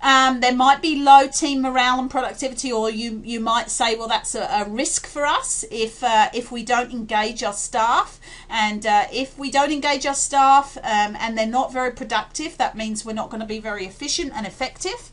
There might be low team morale and productivity, or you might say, well, that's a risk for us if we don't engage our staff. And if we don't engage our staff and they're not very productive, that means we're not going to be very efficient and effective.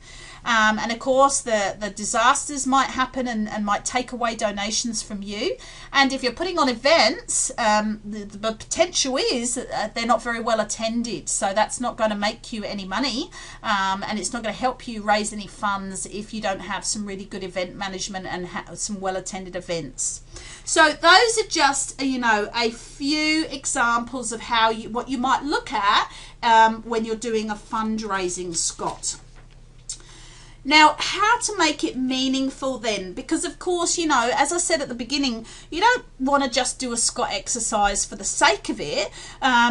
And of course, the disasters might happen and might take away donations from you. And if you're putting on events, the potential is that they're not very well attended. So that's not going to make you any money, and it's not going to help you raise any funds if you don't have some really good event management and some well attended events. So those are just, a few examples of what you might look at when you're doing a fundraising SCOT. Now, how to make it meaningful then? Because of course, as I said at the beginning, you don't want to just do a SCOT exercise for the sake of it.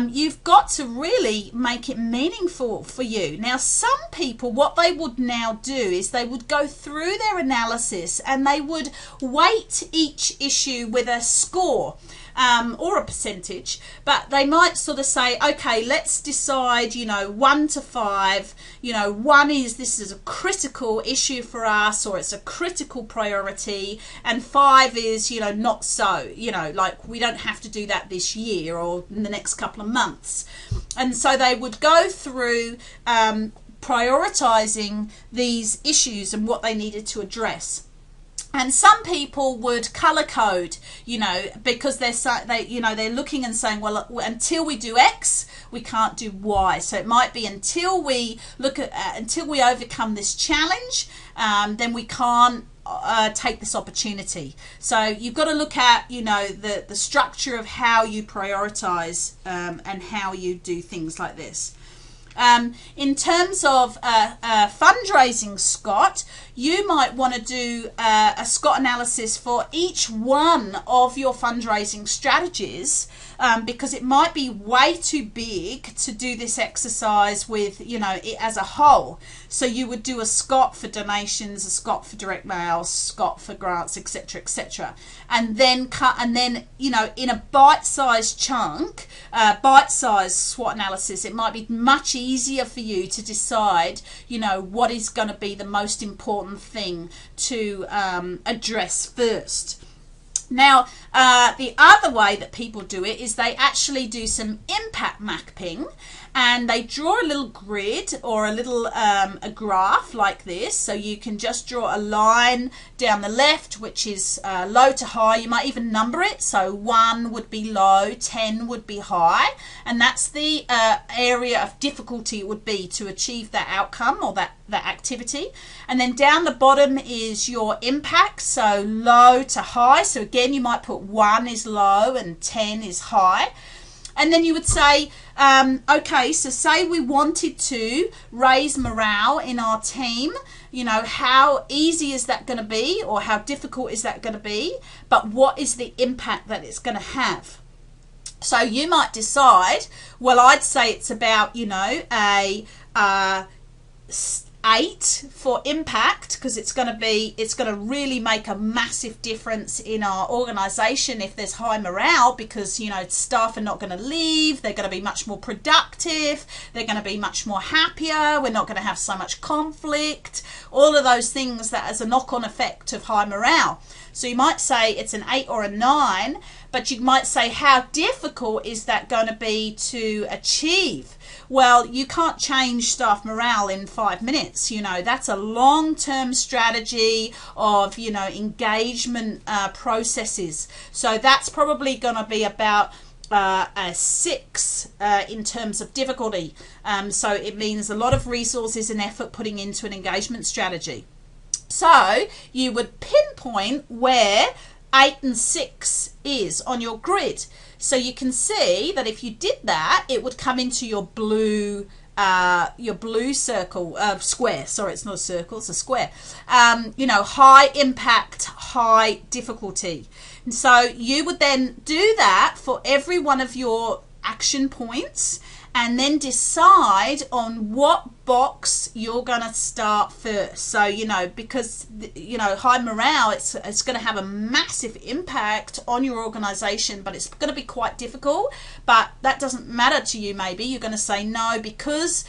You've got to really make it meaningful for you. Now, some people, what they would now do is they would go through their analysis and they would weight each issue with a score. Or a percentage, but they might sort of say, okay, let's decide, 1 to 5, 1 is this is a critical issue for us, or it's a critical priority, and 5 is, not so, like we don't have to do that this year or in the next couple of months. And so they would go through prioritizing these issues and what they needed to address. And some people would color code, because they're looking and saying, well, until we do X, we can't do Y. So it might be until we overcome this challenge, then we can't take this opportunity. So you've got to look at, the structure of how you prioritize and how you do things like this. In terms of fundraising SCOT, you might want to do a SCOT analysis for each one of your fundraising strategies, because it might be way too big to do this exercise with, it as a whole. So you would do a SCOT for donations, a SCOT for direct mail, SCOT for grants, etc., etc., and then in a bite-sized chunk, bite-sized SWOT analysis, it might be much easier for you to decide, what is going to be the most important thing to address first. Now, the other way that people do it is they actually do some impact mapping, and they draw a little grid or a little a graph like this. So you can just draw a line down the left, which is low to high. You might even number it. So 1 would be low, 10 would be high, and that's the area of difficulty it would be to achieve that outcome or that activity. And then down the bottom is your impact, so low to high. So again, you might put 1 is low and 10 is high. And then you would say, okay, so say we wanted to raise morale in our team, how easy is that going to be, or how difficult is that going to be, but what is the impact that it's going to have? So you might decide, well, I'd say it's about, a 8 for impact, because it's going to really make a massive difference in our organization if there's high morale, because staff are not going to leave, they're going to be much more productive, they're going to be much more happier, we're not going to have so much conflict, all of those things that as a knock-on effect of high morale. So you might say it's an 8 or a 9, but you might say, how difficult is that going to be to achieve? Well, you can't change staff morale in 5 minutes. That's a long-term strategy of, engagement processes. So that's probably going to be about a 6 in terms of difficulty. So it means a lot of resources and effort putting into an engagement strategy. So you would pinpoint where 8 and 6 is on your grid. So you can see that if you did that, it would come into your blue circle, square. Sorry, it's not a circle, it's a square. High impact, high difficulty. And so you would then do that for every one of your action points, and then decide on what box you're going to start first. So, you know, because, you know, high morale, it's going to have a massive impact on your organization, but it's going to be quite difficult. But that doesn't matter to you. Maybe you're going to say, no, because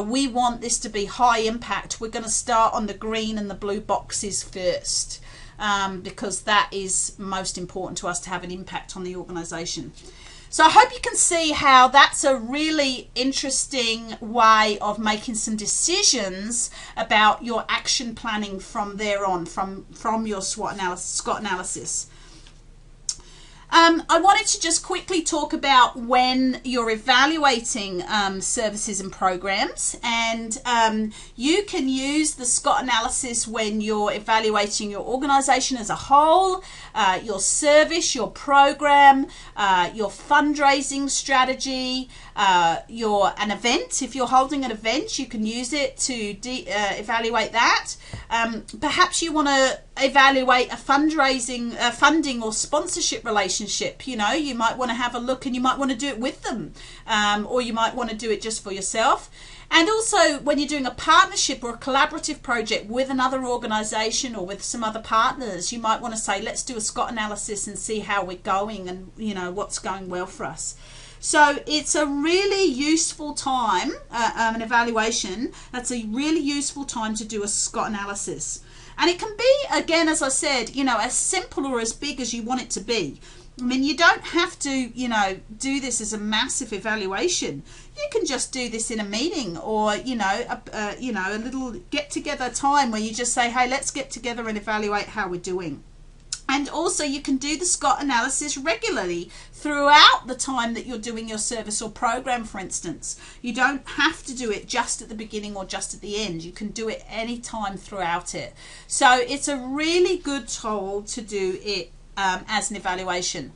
we want this to be high impact, we're going to start on the green and the blue boxes first, because that is most important to us to have an impact on the organization. So I hope you can see how that's a really interesting way of making some decisions about your action planning from there on, from your SCOT analysis. I wanted to just quickly talk about when you're evaluating services and programs, and you can use the SCOT analysis when you're evaluating your organization as a whole, your service, your program, your fundraising strategy, an event. If you're holding an event, you can use it to evaluate that. Perhaps you want to evaluate a fundraising, funding or sponsorship relationship. You know, you might want to have a look, and you might want to do it with them, or you might want to do it just for yourself. And also when you're doing a partnership or a collaborative project with another organization or with some other partners, you might want to say, let's do a SCOT analysis and see how we're going and, you know, what's going well for us. So it's a really useful time, an evaluation, that's a really useful time to do a SCOT analysis. And it can be, again, as I said, you know, as simple or as big as you want it to be. I mean, you don't have to, you know, do this as a massive evaluation. You can just do this in a meeting, or, you know, a little get-together time where you just say, hey, let's get together and evaluate how we're doing. And also you can do the SCOT analysis regularly throughout the time that you're doing your service or program, for instance. You don't have to do it just at the beginning or just at the end. You can do it any time throughout it. So it's a really good tool to do it as an evaluation.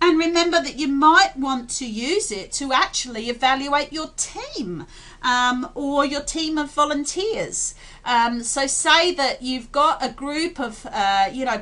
And remember that you might want to use it to actually evaluate your team, or your team of volunteers. So say that you've got a group of,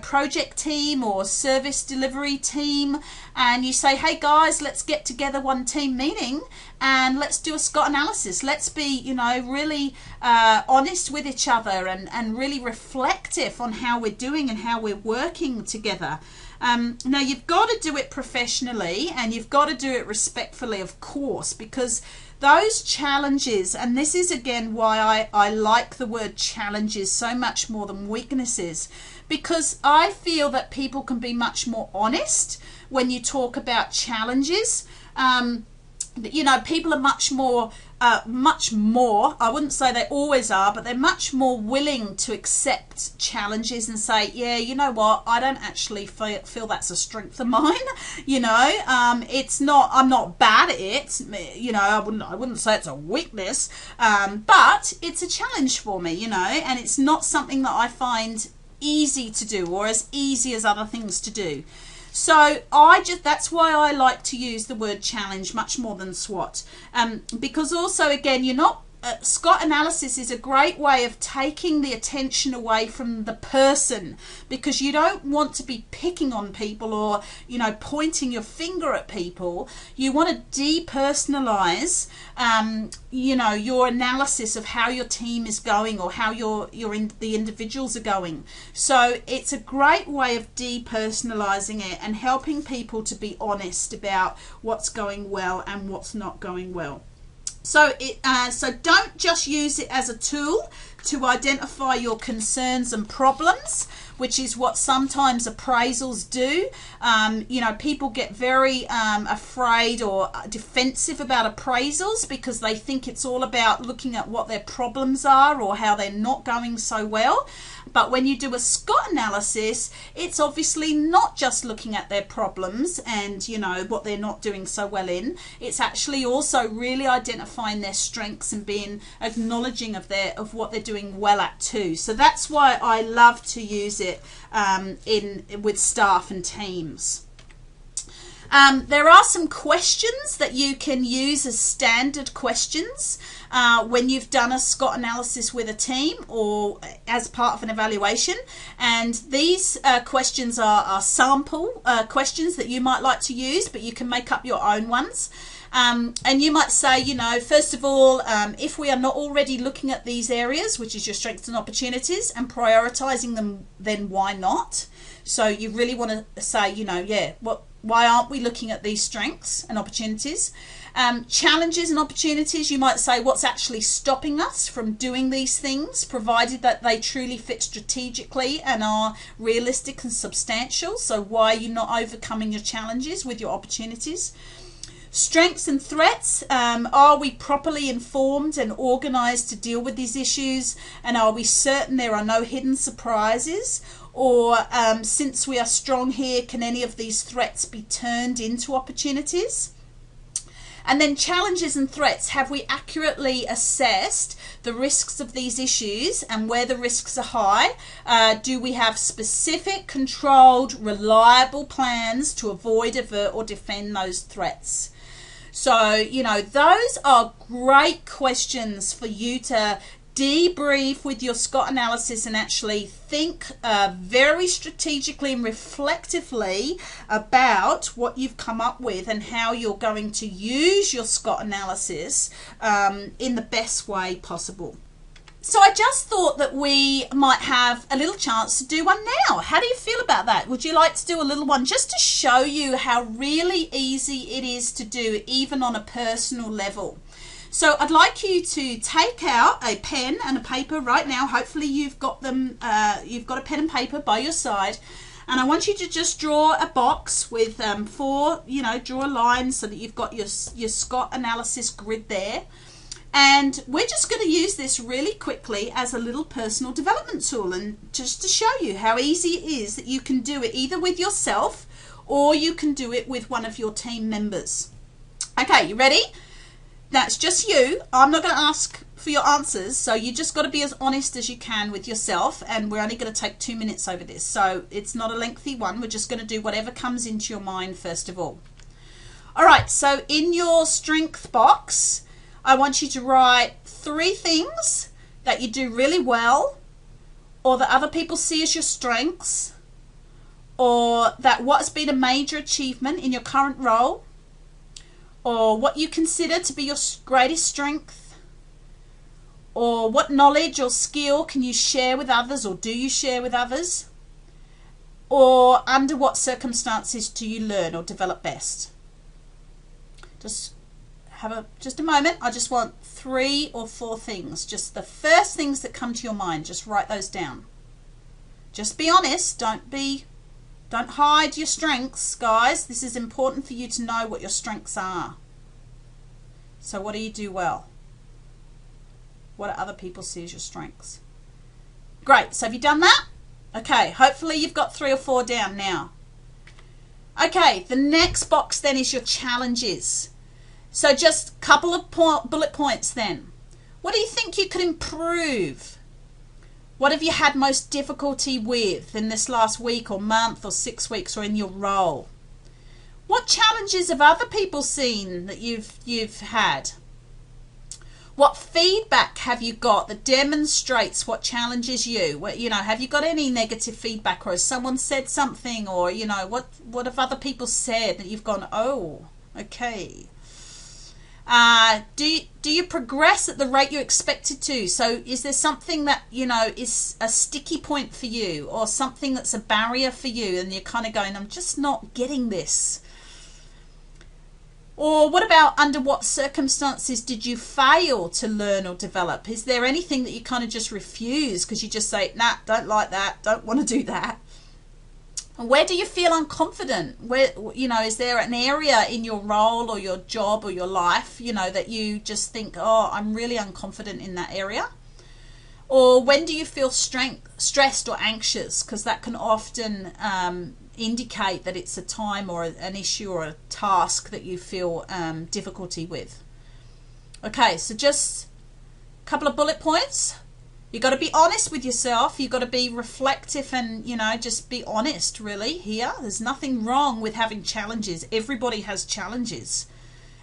project team or service delivery team, and you say, hey guys, let's get together one team meeting and let's do a SCOT analysis. Let's be, really honest with each other and really reflective on how we're doing and how we're working together. Now you've got to do it professionally, and you've got to do it respectfully, of course, because those challenges, and this is again why I like the word challenges so much more than weaknesses, because I feel that people can be much more honest when you talk about challenges. People are much more, I wouldn't say they always are, but they're much more willing to accept challenges and say, yeah, you know what, I don't actually feel that's a strength of mine. It's not, I'm not bad at it. I wouldn't say it's a weakness, but it's a challenge for me, and it's not something that I find easy to do, or as easy as other things to do. So that's why I like to use the word challenge much more than SWOT, because also, again, SCOT analysis is a great way of taking the attention away from the person, because you don't want to be picking on people or, pointing your finger at people. You want to depersonalize, your analysis of how your team is going or how the individuals are going. So it's a great way of depersonalizing it and helping people to be honest about what's going well and what's not going well. So don't just use it as a tool to identify your concerns and problems, which is what sometimes appraisals do. People get very afraid or defensive about appraisals because they think it's all about looking at what their problems are or how they're not going so well. But when you do a SCOT analysis, it's obviously not just looking at their problems and, what they're not doing so well in. It's actually also really identifying their strengths and being acknowledging of what they're doing well at too. So that's why I love to use it with staff and teams. There are some questions that you can use as standard questions when you've done a SCOT analysis with a team or as part of an evaluation. And these questions are sample questions that you might like to use, but you can make up your own ones. And you might say, you know, first of all, if we are not already looking at these areas, which is your strengths and opportunities, and prioritizing them, then why not? So you really want to say, you know, yeah, why aren't we looking at these strengths and opportunities? Challenges and opportunities, you might say, what's actually stopping us from doing these things, provided that they truly fit strategically and are realistic and substantial. So why are you not overcoming your challenges with your opportunities? Strengths and threats, are we properly informed and organized to deal with these issues? And are we certain there are no hidden surprises? Or since we are strong here, can any of these threats be turned into opportunities? And then challenges and threats, have we accurately assessed the risks of these issues and where the risks are high? Do we have specific, controlled, reliable plans to avoid, avert or defend those threats? So, you know, those are great questions for you to debrief with your SCOT analysis and actually think very strategically and reflectively about what you've come up with and how you're going to use your SCOT analysis in the best way possible. So I just thought that we might have a little chance to do one now. How do you feel about that? Would you like to do a little one just to show you how really easy it is to do, even on a personal level? So I'd like you to take out a pen and a paper right now. Hopefully you've got them, you've got a pen and paper by your side. And I want you to just draw a box with draw a line so that you've got your SCOT analysis grid there. And we're just going to use this really quickly as a little personal development tool, and just to show you how easy it is that you can do it either with yourself or you can do it with one of your team members. Okay, you ready? That's just you. I'm not going to ask for your answers, so you just got to be as honest as you can with yourself, and we're only going to take 2 minutes over this, so it's not a lengthy one. We're just going to do whatever comes into your mind first of all. All right, so in your strength box, I want you to write 3 things that you do really well, or that other people see as your strengths, or that what's been a major achievement in your current role, or what you consider to be your greatest strength, or what knowledge or skill can you share with others, or do you share with others, or under what circumstances do you learn or develop best. Just a moment. I just want 3 or 4 things, just the first things that come to your mind. Just write those down. Just be honest. Don't hide your strengths, guys. This is important for you to know what your strengths are. So what do you do well? What do other people see as your strengths? Great. So have you done that? Okay, hopefully you've got 3 or 4 down now. Okay, the next box then is your challenges. So just a couple of bullet points then. What do you think you could improve? What have you had most difficulty with in this last week or month or 6 weeks or in your role? What challenges have other people seen that you've had? What feedback have you got that demonstrates what challenges you? Have you got any negative feedback, or has someone said something, or what have other people said that you've gone, oh, okay. Do you progress at the rate you expected to? So is there something that is a sticky point for you, or something that's a barrier for you, and you're kind of going, I'm just not getting this? Or what about under what circumstances did you fail to learn or develop? Is there anything that you kind of just refuse because you just say, nah, don't like that, don't want to do that? And where do you feel unconfident? Where, is there an area in your role or your job or your life, that you just think, oh, I'm really unconfident in that area? Or when do you feel stressed or anxious? Because that can often indicate that it's a time or an issue or a task that you feel difficulty with. Okay, so just a couple of bullet points. You got to be honest with yourself. You got to be reflective and, you know, just be honest really here. There's nothing wrong with having challenges. Everybody has challenges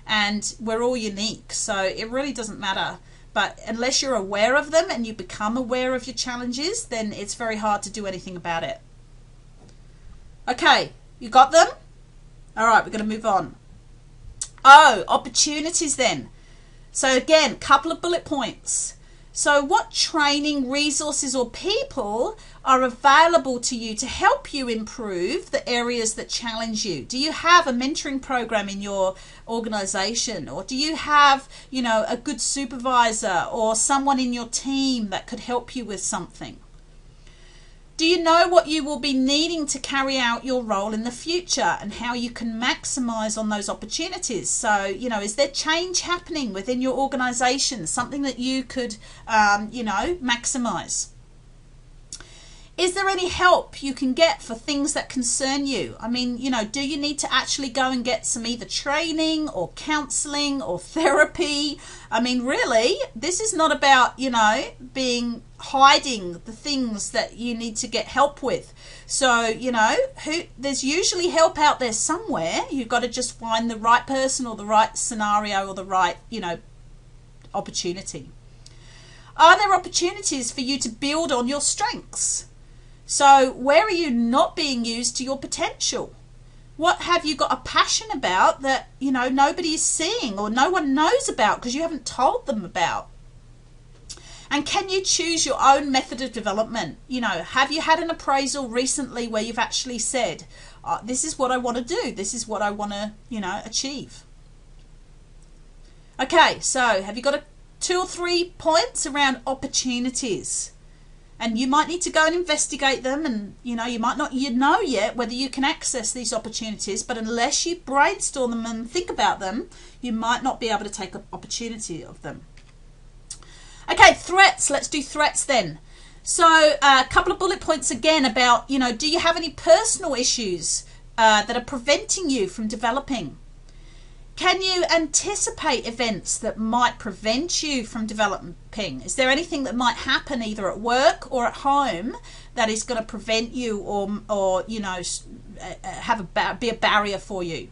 and we're all unique. So it really doesn't matter. But unless you're aware of them and you become aware of your challenges, then it's very hard to do anything about it. Okay, you got them? All right, we're going to move on. Oh, opportunities then. So again, couple of bullet points. So what training, resources or people are available to you to help you improve the areas that challenge you? Do you have a mentoring program in your organization? Or do you have, you know, a good supervisor or someone in your team that could help you with something? Do you know what you will be needing to carry out your role in the future and how you can maximize on those opportunities? So, you know, is there change happening within your organization, something that you could, you know, maximize? Is there any help you can get for things that concern you? I mean, you know, do you need to actually go and get some either training or counseling or therapy? I mean, really, this is not about, you know, hiding the things that you need to get help with. So, you know, there's usually help out there somewhere. You've got to just find the right person or the right scenario or the right, you know, opportunity. Are there opportunities for you to build on your strengths? So where are you not being used to your potential? What have you got a passion about that, you know, nobody is seeing or no one knows about because you haven't told them about? And can you choose your own method of development? You know, have you had an appraisal recently where you've actually said, this is what I want to do. This is what I want to, you know, achieve. Okay, so have you got 2 or 3 points around opportunities? And you might need to go and investigate them, and you know, you might not know yet whether you can access these opportunities, but unless you brainstorm them and think about them, you might not be able to take an opportunity of them. Okay, threats. Let's do threats then. So a couple of bullet points again about, you know, do you have any personal issues that are preventing you from developing? Can you anticipate events that might prevent you from developing? Is there anything that might happen either at work or at home that is going to prevent you or you know, be a barrier for you?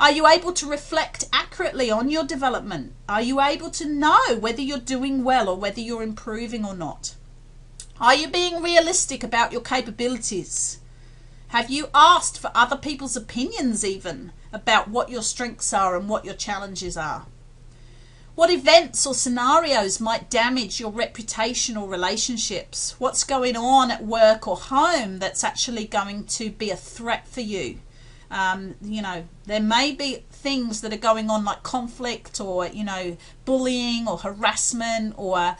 Are you able to reflect accurately on your development? Are you able to know whether you're doing well or whether you're improving or not? Are you being realistic about your capabilities? Have you asked for other people's opinions even about what your strengths are and what your challenges are? What events or scenarios might damage your reputation or relationships? What's going on at work or home that's actually going to be a threat for you? You know, there may be things that are going on like conflict or, you know, bullying or harassment or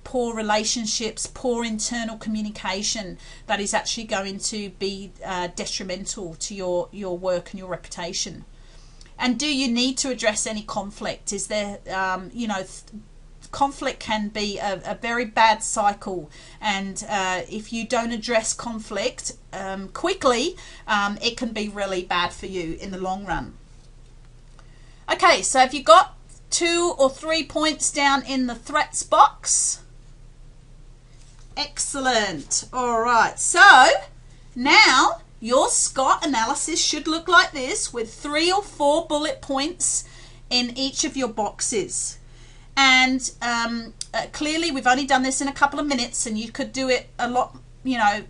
poor relationships, poor internal communication that is actually going to be detrimental to your work and your reputation. And do you need to address any conflict? Is there, you know, conflict can be a very bad cycle, and if you don't address conflict quickly, it can be really bad for you in the long run. Okay, so have you got 2 or 3 points down in the threats box? Excellent. All right, so now your SCOT analysis should look like this with 3 or 4 bullet points in each of your boxes. And clearly we've only done this in a couple of minutes, and you could do it a lot, you know,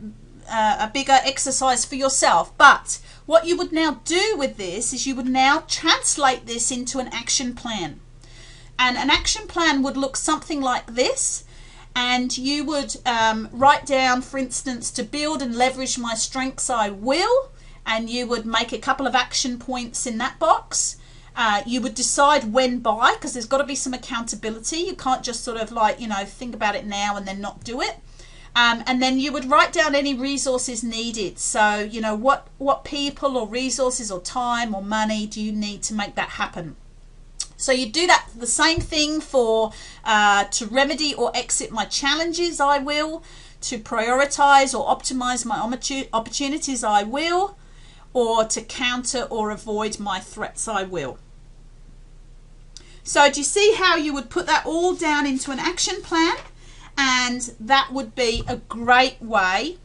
a bigger exercise for yourself. But what you would now do with this is you would now translate this into an action plan. And an action plan would look something like this. And you would write down, for instance, to build and leverage my strengths, I will. And you would make a couple of action points in that box. You would decide when by, because there's got to be some accountability. You can't just sort of like, you know, think about it now and then not do it. And then you would write down any resources needed. So, you know, what people or resources or time or money do you need to make that happen? So you do that, the same thing for to remedy or exit my challenges, I will. To prioritize or optimize my opportunities, I will. Or to counter or avoid my threats, I will. So do you see how you would put that all down into an action plan? and that would be a great way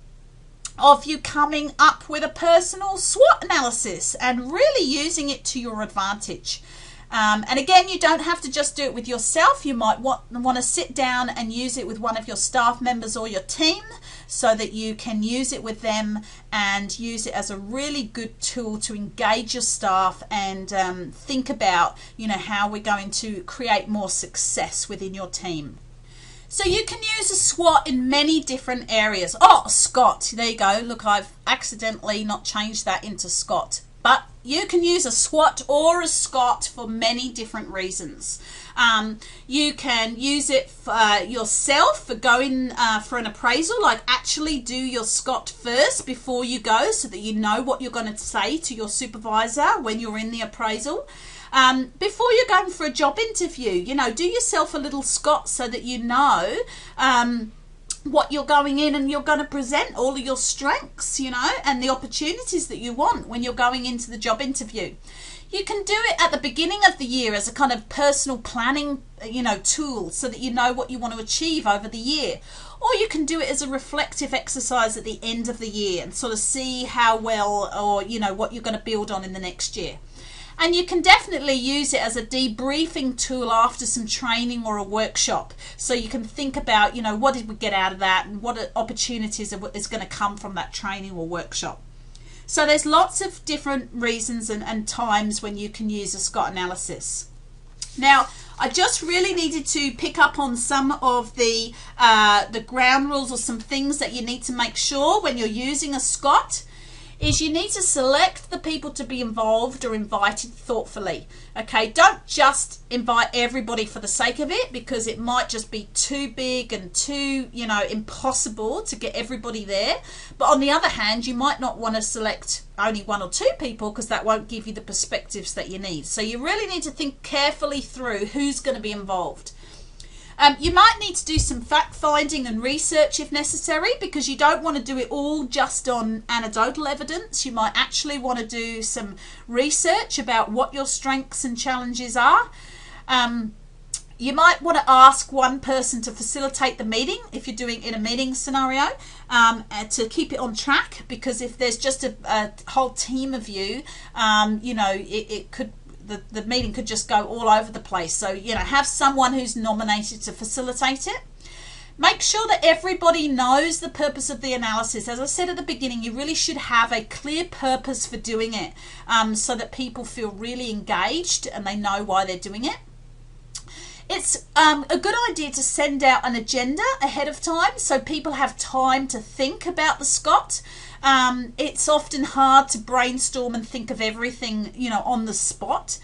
of you coming up with a personal SWOT analysis and really using it to your advantage. And again, you don't have to just do it with yourself. You might want to sit down and use it with one of your staff members or your team, so that you can use it with them and use it as a really good tool to engage your staff and think about, how we're going to create more success within your team. So you can use a SWOT in many different areas. Oh, SCOT, there you go. Look, I've accidentally not changed that into SCOT. But you can use a SWOT or a SCOT for many different reasons. You can use it for yourself for going for an appraisal, like actually do your SCOT first before you go, so that you know what you're going to say to your supervisor when you're in the appraisal. Before you're going for a job interview, do yourself a little SCOT so that you know what you're going in and you're going to present all of your strengths, and the opportunities that you want when you're going into the job interview. You can do it at the beginning of the year as a kind of personal planning, tool, so that you know what you want to achieve over the year. Or you can do it as a reflective exercise at the end of the year and sort of see how well or, what you're going to build on in the next year. And you can definitely use it as a debriefing tool after some training or a workshop. So you can think about, what did we get out of that and what opportunities is going to come from that training or workshop. So there's lots of different reasons and times when you can use a SCOT analysis. Now, I just really needed to pick up on some of the ground rules or some things that you need to make sure when you're using a SCOT. Is you need to select the people to be involved or invited thoughtfully. Okay, don't just invite everybody for the sake of it, because it might just be too big and too, impossible to get everybody there. But on the other hand, you might not want to select only one or two people, because that won't give you the perspectives that you need. So you really need to think carefully through who's going to be involved. You might need to do some fact finding and research if necessary, because you don't want to do it all just on anecdotal evidence. You might actually want to do some research about what your strengths and challenges are. You might want to ask one person to facilitate the meeting if you're doing in a meeting scenario, to keep it on track, because if there's just a whole team of you, it could the meeting could just go all over the place. So, have someone who's nominated to facilitate it. Make sure that everybody knows the purpose of the analysis. As I said at the beginning, you really should have a clear purpose for doing it, so that people feel really engaged and they know why they're doing it. It's a good idea to send out an agenda ahead of time, so people have time to think about the SCOT. It's often hard to brainstorm and think of everything, on the spot.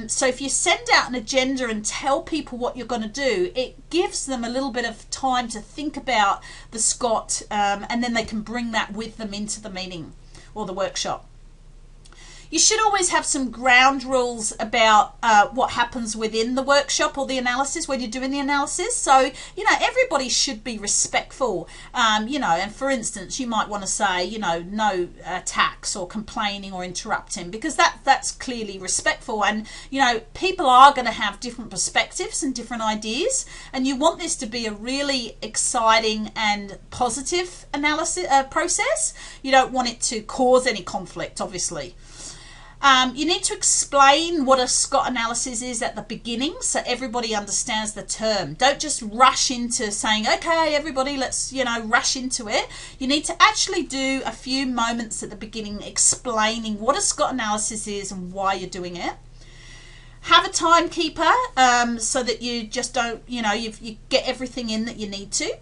So if you send out an agenda and tell people what you're going to do, it gives them a little bit of time to think about the SCOT, and then they can bring that with them into the meeting or the workshop. You should always have some ground rules about what happens within the workshop or the analysis when you're doing the analysis. So, everybody should be respectful, and for instance, you might want to say, no attacks or complaining or interrupting, because that's clearly respectful. And, people are going to have different perspectives and different ideas, and you want this to be a really exciting and positive analysis process. You don't want it to cause any conflict, obviously. You need to explain what a SCOT analysis is at the beginning, so everybody understands the term. Don't just rush into saying, okay, everybody, let's, rush into it. You need to actually do a few moments at the beginning explaining what a SCOT analysis is and why you're doing it. Have a timekeeper, so that you just don't, you get everything in that you need to.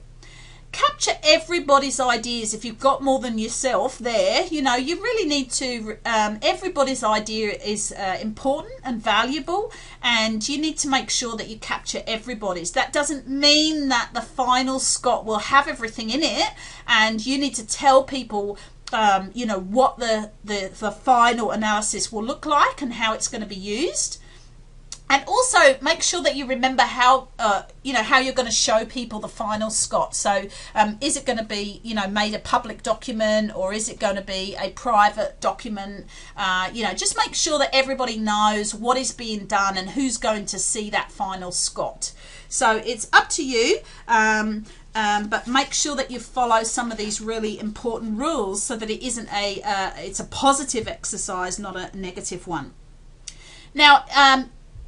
Capture everybody's ideas. If you've got more than yourself there, you really need to, everybody's idea is important and valuable, and you need to make sure that you capture everybody's. That doesn't mean that the final SCOT will have everything in it, and you need to tell people what the final analysis will look like and how it's going to be used. And also also make sure that you remember how, how you're going to show people the final SCOT. So is it going to be, made a public document, or is it going to be a private document? Just make sure that everybody knows what is being done and who's going to see that final SCOT. So it's up to you. But make sure that you follow some of these really important rules so that it isn't it's a positive exercise, not a negative one. Now,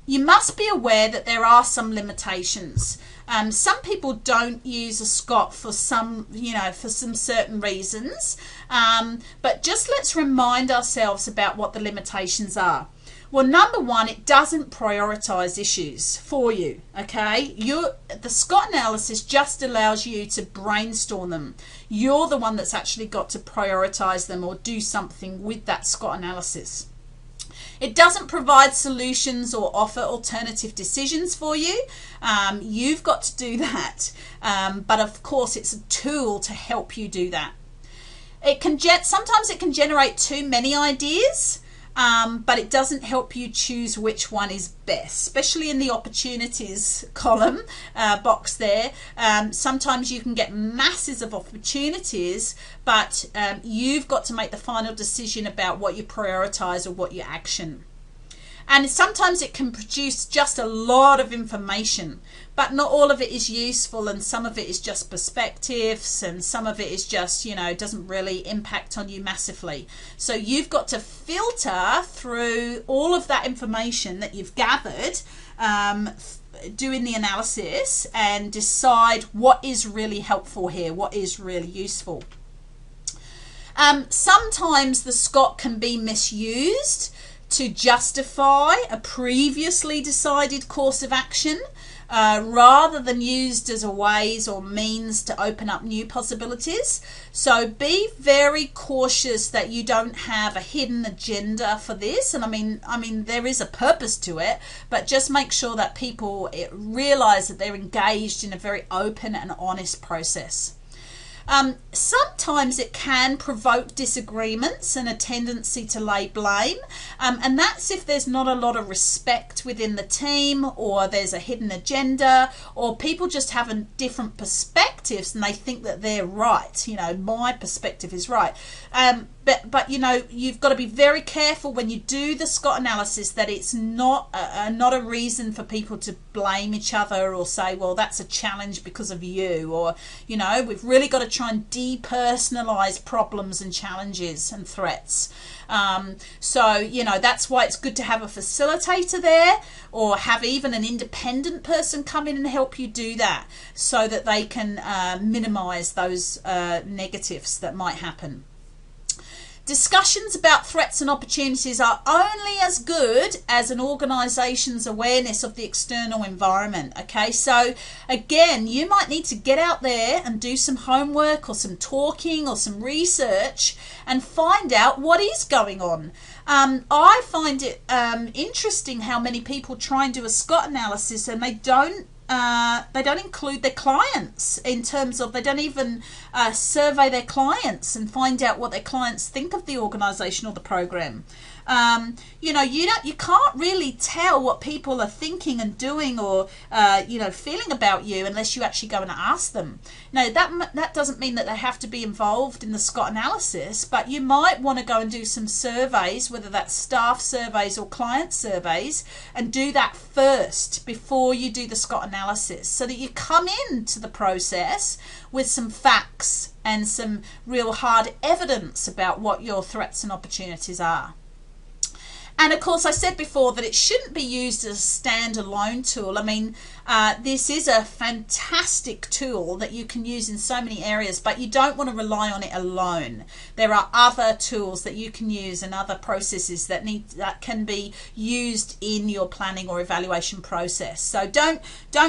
you must be aware that there are some limitations. Some people don't use a SCOT for some certain reasons, but just let's remind ourselves about what the limitations are. Well, number one, it doesn't prioritize issues for you, okay? The SCOT analysis just allows you to brainstorm them. You're the one that's actually got to prioritize them or do something with that SCOT analysis. It doesn't provide solutions or offer alternative decisions for you. You've got to do that. But of course, it's a tool to help you do that. Sometimes it can generate too many ideas. But it doesn't help you choose which one is best, especially in the opportunities column box there. Sometimes you can get masses of opportunities, but you've got to make the final decision about what you prioritize or what you action. And sometimes it can produce just a lot of information, but not all of it is useful, and some of it is just perspectives, and some of it is just, doesn't really impact on you massively. So you've got to filter through all of that information that you've gathered doing the analysis and decide what is really helpful here, what is really useful. Sometimes the SCOT can be misused to justify a previously decided course of action, rather than used as a ways or means to open up new possibilities. So be very cautious that you don't have a hidden agenda for this. And I mean there is a purpose to it, but just make sure that people realize that they're engaged in a very open and honest process. Sometimes it can provoke disagreements and a tendency to lay blame, and that's if there's not a lot of respect within the team, or there's a hidden agenda, or people just have different perspectives and they think that they're right. My perspective is right. But you've got to be very careful when you do the SCOT analysis that it's not a reason for people to blame each other or say, well, that's a challenge because of you, or we've really got to try and depersonalize problems and challenges and threats. So that's why it's good to have a facilitator there, or have even an independent person come in and help you do that, so that they can minimize those negatives that might happen. Discussions about threats and opportunities are only as good as an organisation's awareness of the external environment. Okay, so again, you might need to get out there and do some homework or some talking or some research and find out what is going on. I find it interesting how many people try and do a SCOT analysis and they don't include their clients, in terms of they don't even survey their clients and find out what their clients think of the organisation or the program. You can't really tell what people are thinking and doing or feeling about you unless you actually go and ask them. Now that doesn't mean that they have to be involved in the SCOT analysis, but you might want to go and do some surveys, whether that's staff surveys or client surveys, and do that first before you do the SCOT analysis, so that you come into the process with some facts and some real hard evidence about what your threats and opportunities are. And of course, I said before that it shouldn't be used as a standalone tool. I mean, this is a fantastic tool that you can use in so many areas, but you don't want to rely on it alone. There are other tools that you can use and other processes that can be used in your planning or evaluation process. So don't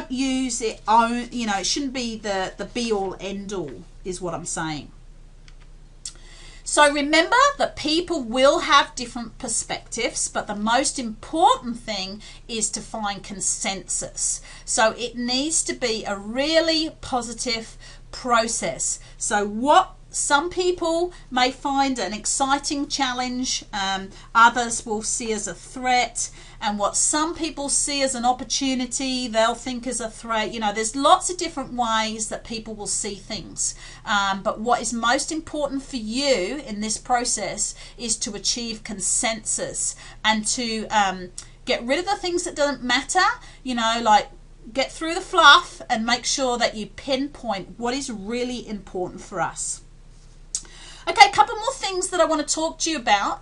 use it on. It shouldn't be the be all end all, is what I'm saying. So remember that people will have different perspectives, but the most important thing is to find consensus. So it needs to be a really positive process. So what some people may find an exciting challenge, others will see as a threat, and what some people see as an opportunity, they'll think as a threat. You know, there's lots of different ways that people will see things. But what is most important for you in this process is to achieve consensus and to get rid of the things that don't matter, you know, like get through the fluff and make sure that you pinpoint what is really important for us. Okay, a couple more things that I want to talk to you about.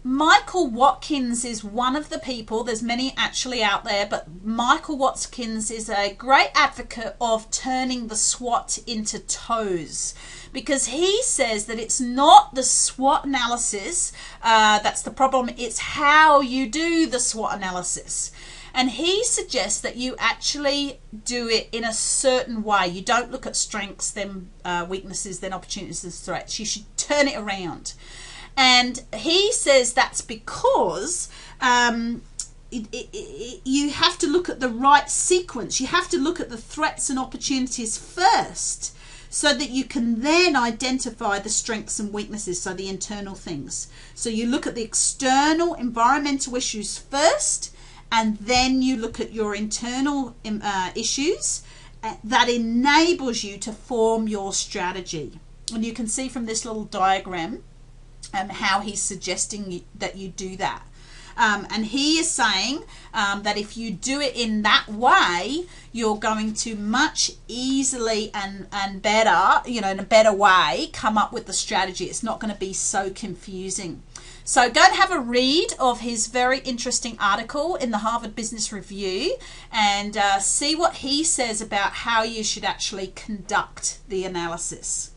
Michael Watkins is one of the people, there's many actually out there, but Michael Watkins is a great advocate of turning the SWOT into TOES, because he says that it's not the SWOT analysis that's the problem, it's how you do the SWOT analysis. And he suggests that you actually do it in a certain way. You don't look at strengths, then weaknesses, then opportunities, then threats. You should turn it around. And he says that's because you have to look at the right sequence. You have to look at the threats and opportunities first, so that you can then identify the strengths and weaknesses, so the internal things. So you look at the external environmental issues first, and then you look at your internal issues that enables you to form your strategy. And you can see from this little diagram how he's suggesting that you do that. And he is saying that if you do it in that way, you're going to much easily and better, you know, in a better way, come up with the strategy. It's not going to be so confusing. So go and have a read of his very interesting article in the Harvard Business Review and see what he says about how you should actually conduct the analysis.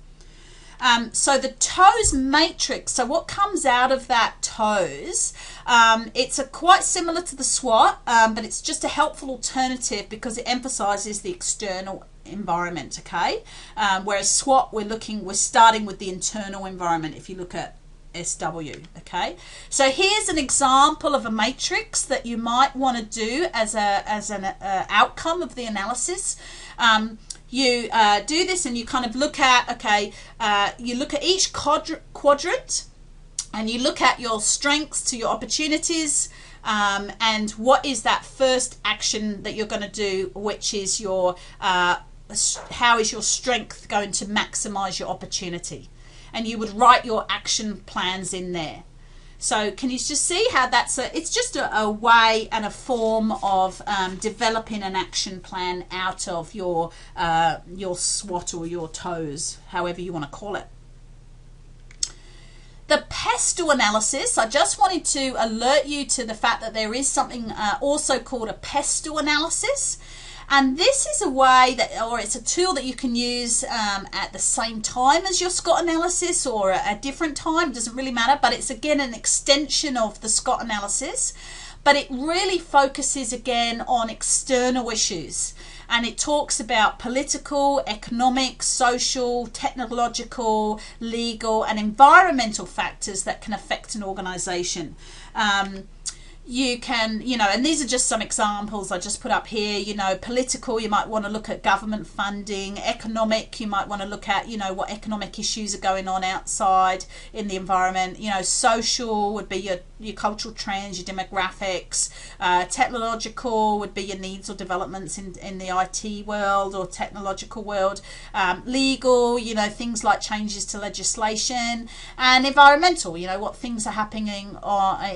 So the TOES matrix, so what comes out of that TOES, it's quite similar to the SWOT, but it's just a helpful alternative because it emphasizes the external environment, okay? Whereas SWOT, we're starting with the internal environment if you look at SW, okay? So here's an example of a matrix that you might want to do as an outcome of the analysis. You do this and you kind of look at, okay, you look at each quadrant and you look at your strengths to your opportunities, and what is that first action that you're going to do, which is your, how is your strength going to maximize your opportunity? And you would write your action plans in there. So can you just see how it's just a way and a form of developing an action plan out of your SWOT or your TOES, however you want to call it. The PESTLE analysis, I just wanted to alert you to the fact that there is something also called a PESTLE analysis. And this is a way that, or it's a tool that you can use at the same time as your SCOT analysis or a different time, doesn't really matter, but it's again an extension of the SCOT analysis, but it really focuses again on external issues. And it talks about political, economic, social, technological, legal, and environmental factors that can affect an organization. You can, you know, and these are just some examples I just put up here. You know, political, you might want to look at government funding. Economic, you might want to look at, you know, what economic issues are going on outside in the environment. You know, social would be your cultural trends, your demographics. Technological would be your needs or developments in the IT world or technological world. Legal, you know, things like changes to legislation. And environmental, you know, what things are happening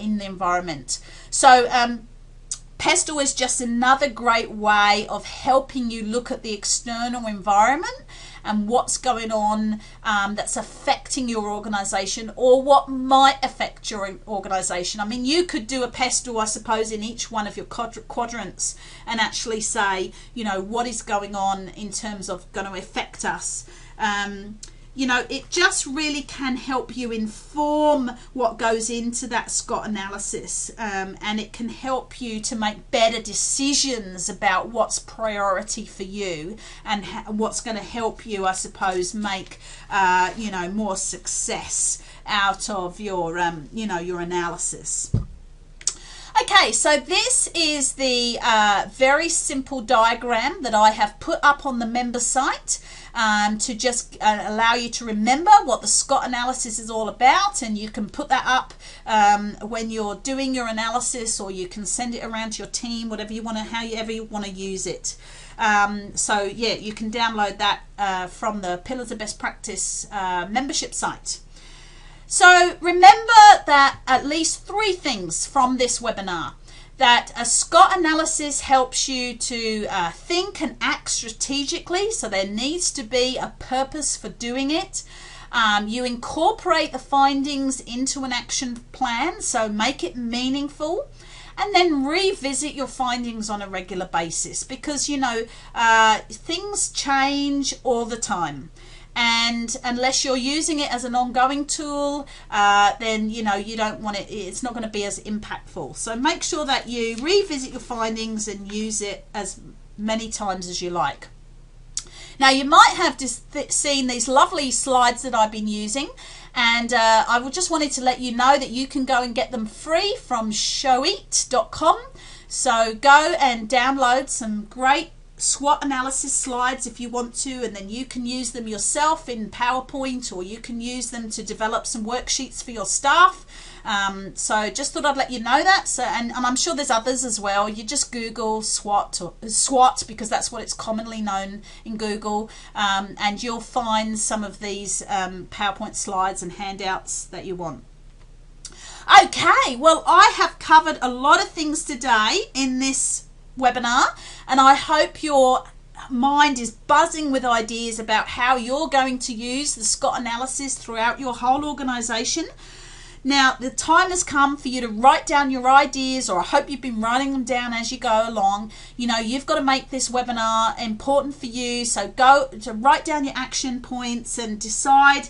in the environment. So PESTLE is just another great way of helping you look at the external environment and what's going on that's affecting your organization or what might affect your organization. I mean, you could do a PESTLE, I suppose, in each one of your quadrants and actually say, you know, what is going on in terms of going to affect us. You know, it just really can help you inform what goes into that SCOT analysis, and it can help you to make better decisions about what's priority for you and what's going to help you, I suppose, make you know, more success out of your you know, your analysis. Okay, so this is the very simple diagram that I have put up on the member site. to just allow you to remember what the SCOT analysis is all about, and you can put that up when you're doing your analysis, or you can send it around to your team, whatever you want to, however you want to use it. So yeah, you can download that from the Pillars of Best Practice membership site. So remember that at least 3 things from this webinar. That a SCOT analysis helps you to think and act strategically, so there needs to be a purpose for doing it. You incorporate the findings into an action plan, so make it meaningful. And then revisit your findings on a regular basis, because things change all the time, and unless you're using it as an ongoing tool, then you don't want it, it's not going to be as impactful. So make sure that you revisit your findings and use it as many times as you like. Now, you might have just seen these lovely slides that I've been using, and I just wanted to let you know that you can go and get them free from SWOT.com. So go and download some great SWOT analysis slides if you want to, and then you can use them yourself in PowerPoint, or you can use them to develop some worksheets for your staff. So just thought I'd let you know that. So, and I'm sure there's others as well. You just Google SWOT, or SWOT, because that's what it's commonly known in Google, and you'll find some of these PowerPoint slides and handouts that you want. Okay, well, I have covered a lot of things today in this webinar, and I hope your mind is buzzing with ideas about how you're going to use the SCOT analysis throughout your whole organization. Now, the time has come for you to write down your ideas, or I hope you've been writing them down as you go along. You've got to make this webinar important for you, so go to write down your action points and decide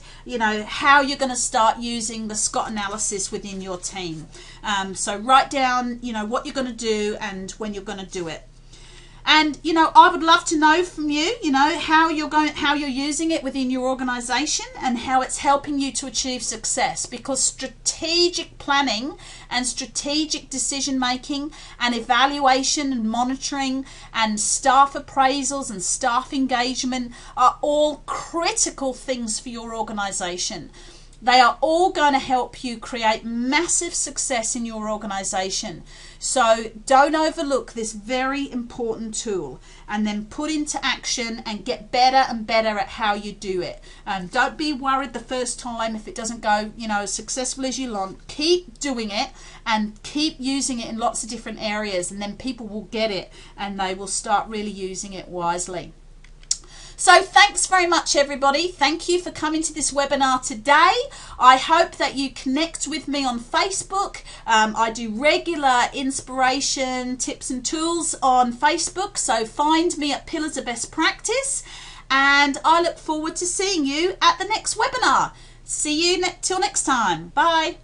how you're going to start using the SCOT analysis within your team. So write down what you're going to do and when you're going to do it. And I would love to know from you, how you're using it within your organization, and how it's helping you to achieve success, because strategic planning and strategic decision making and evaluation and monitoring and staff appraisals and staff engagement are all critical things for your organization. They are all going to help you create massive success in your organization. So don't overlook this very important tool, and then put into action and get better and better at how you do it. And don't be worried the first time if it doesn't go as successful as you want. Keep doing it and keep using it in lots of different areas, and then people will get it and they will start really using it wisely. So thanks very much, everybody. Thank you for coming to this webinar today. I hope that you connect with me on Facebook. I do regular inspiration, tips and tools on Facebook. So find me at Pillars of Best Practice. And I look forward to seeing you at the next webinar. See you till next time. Bye.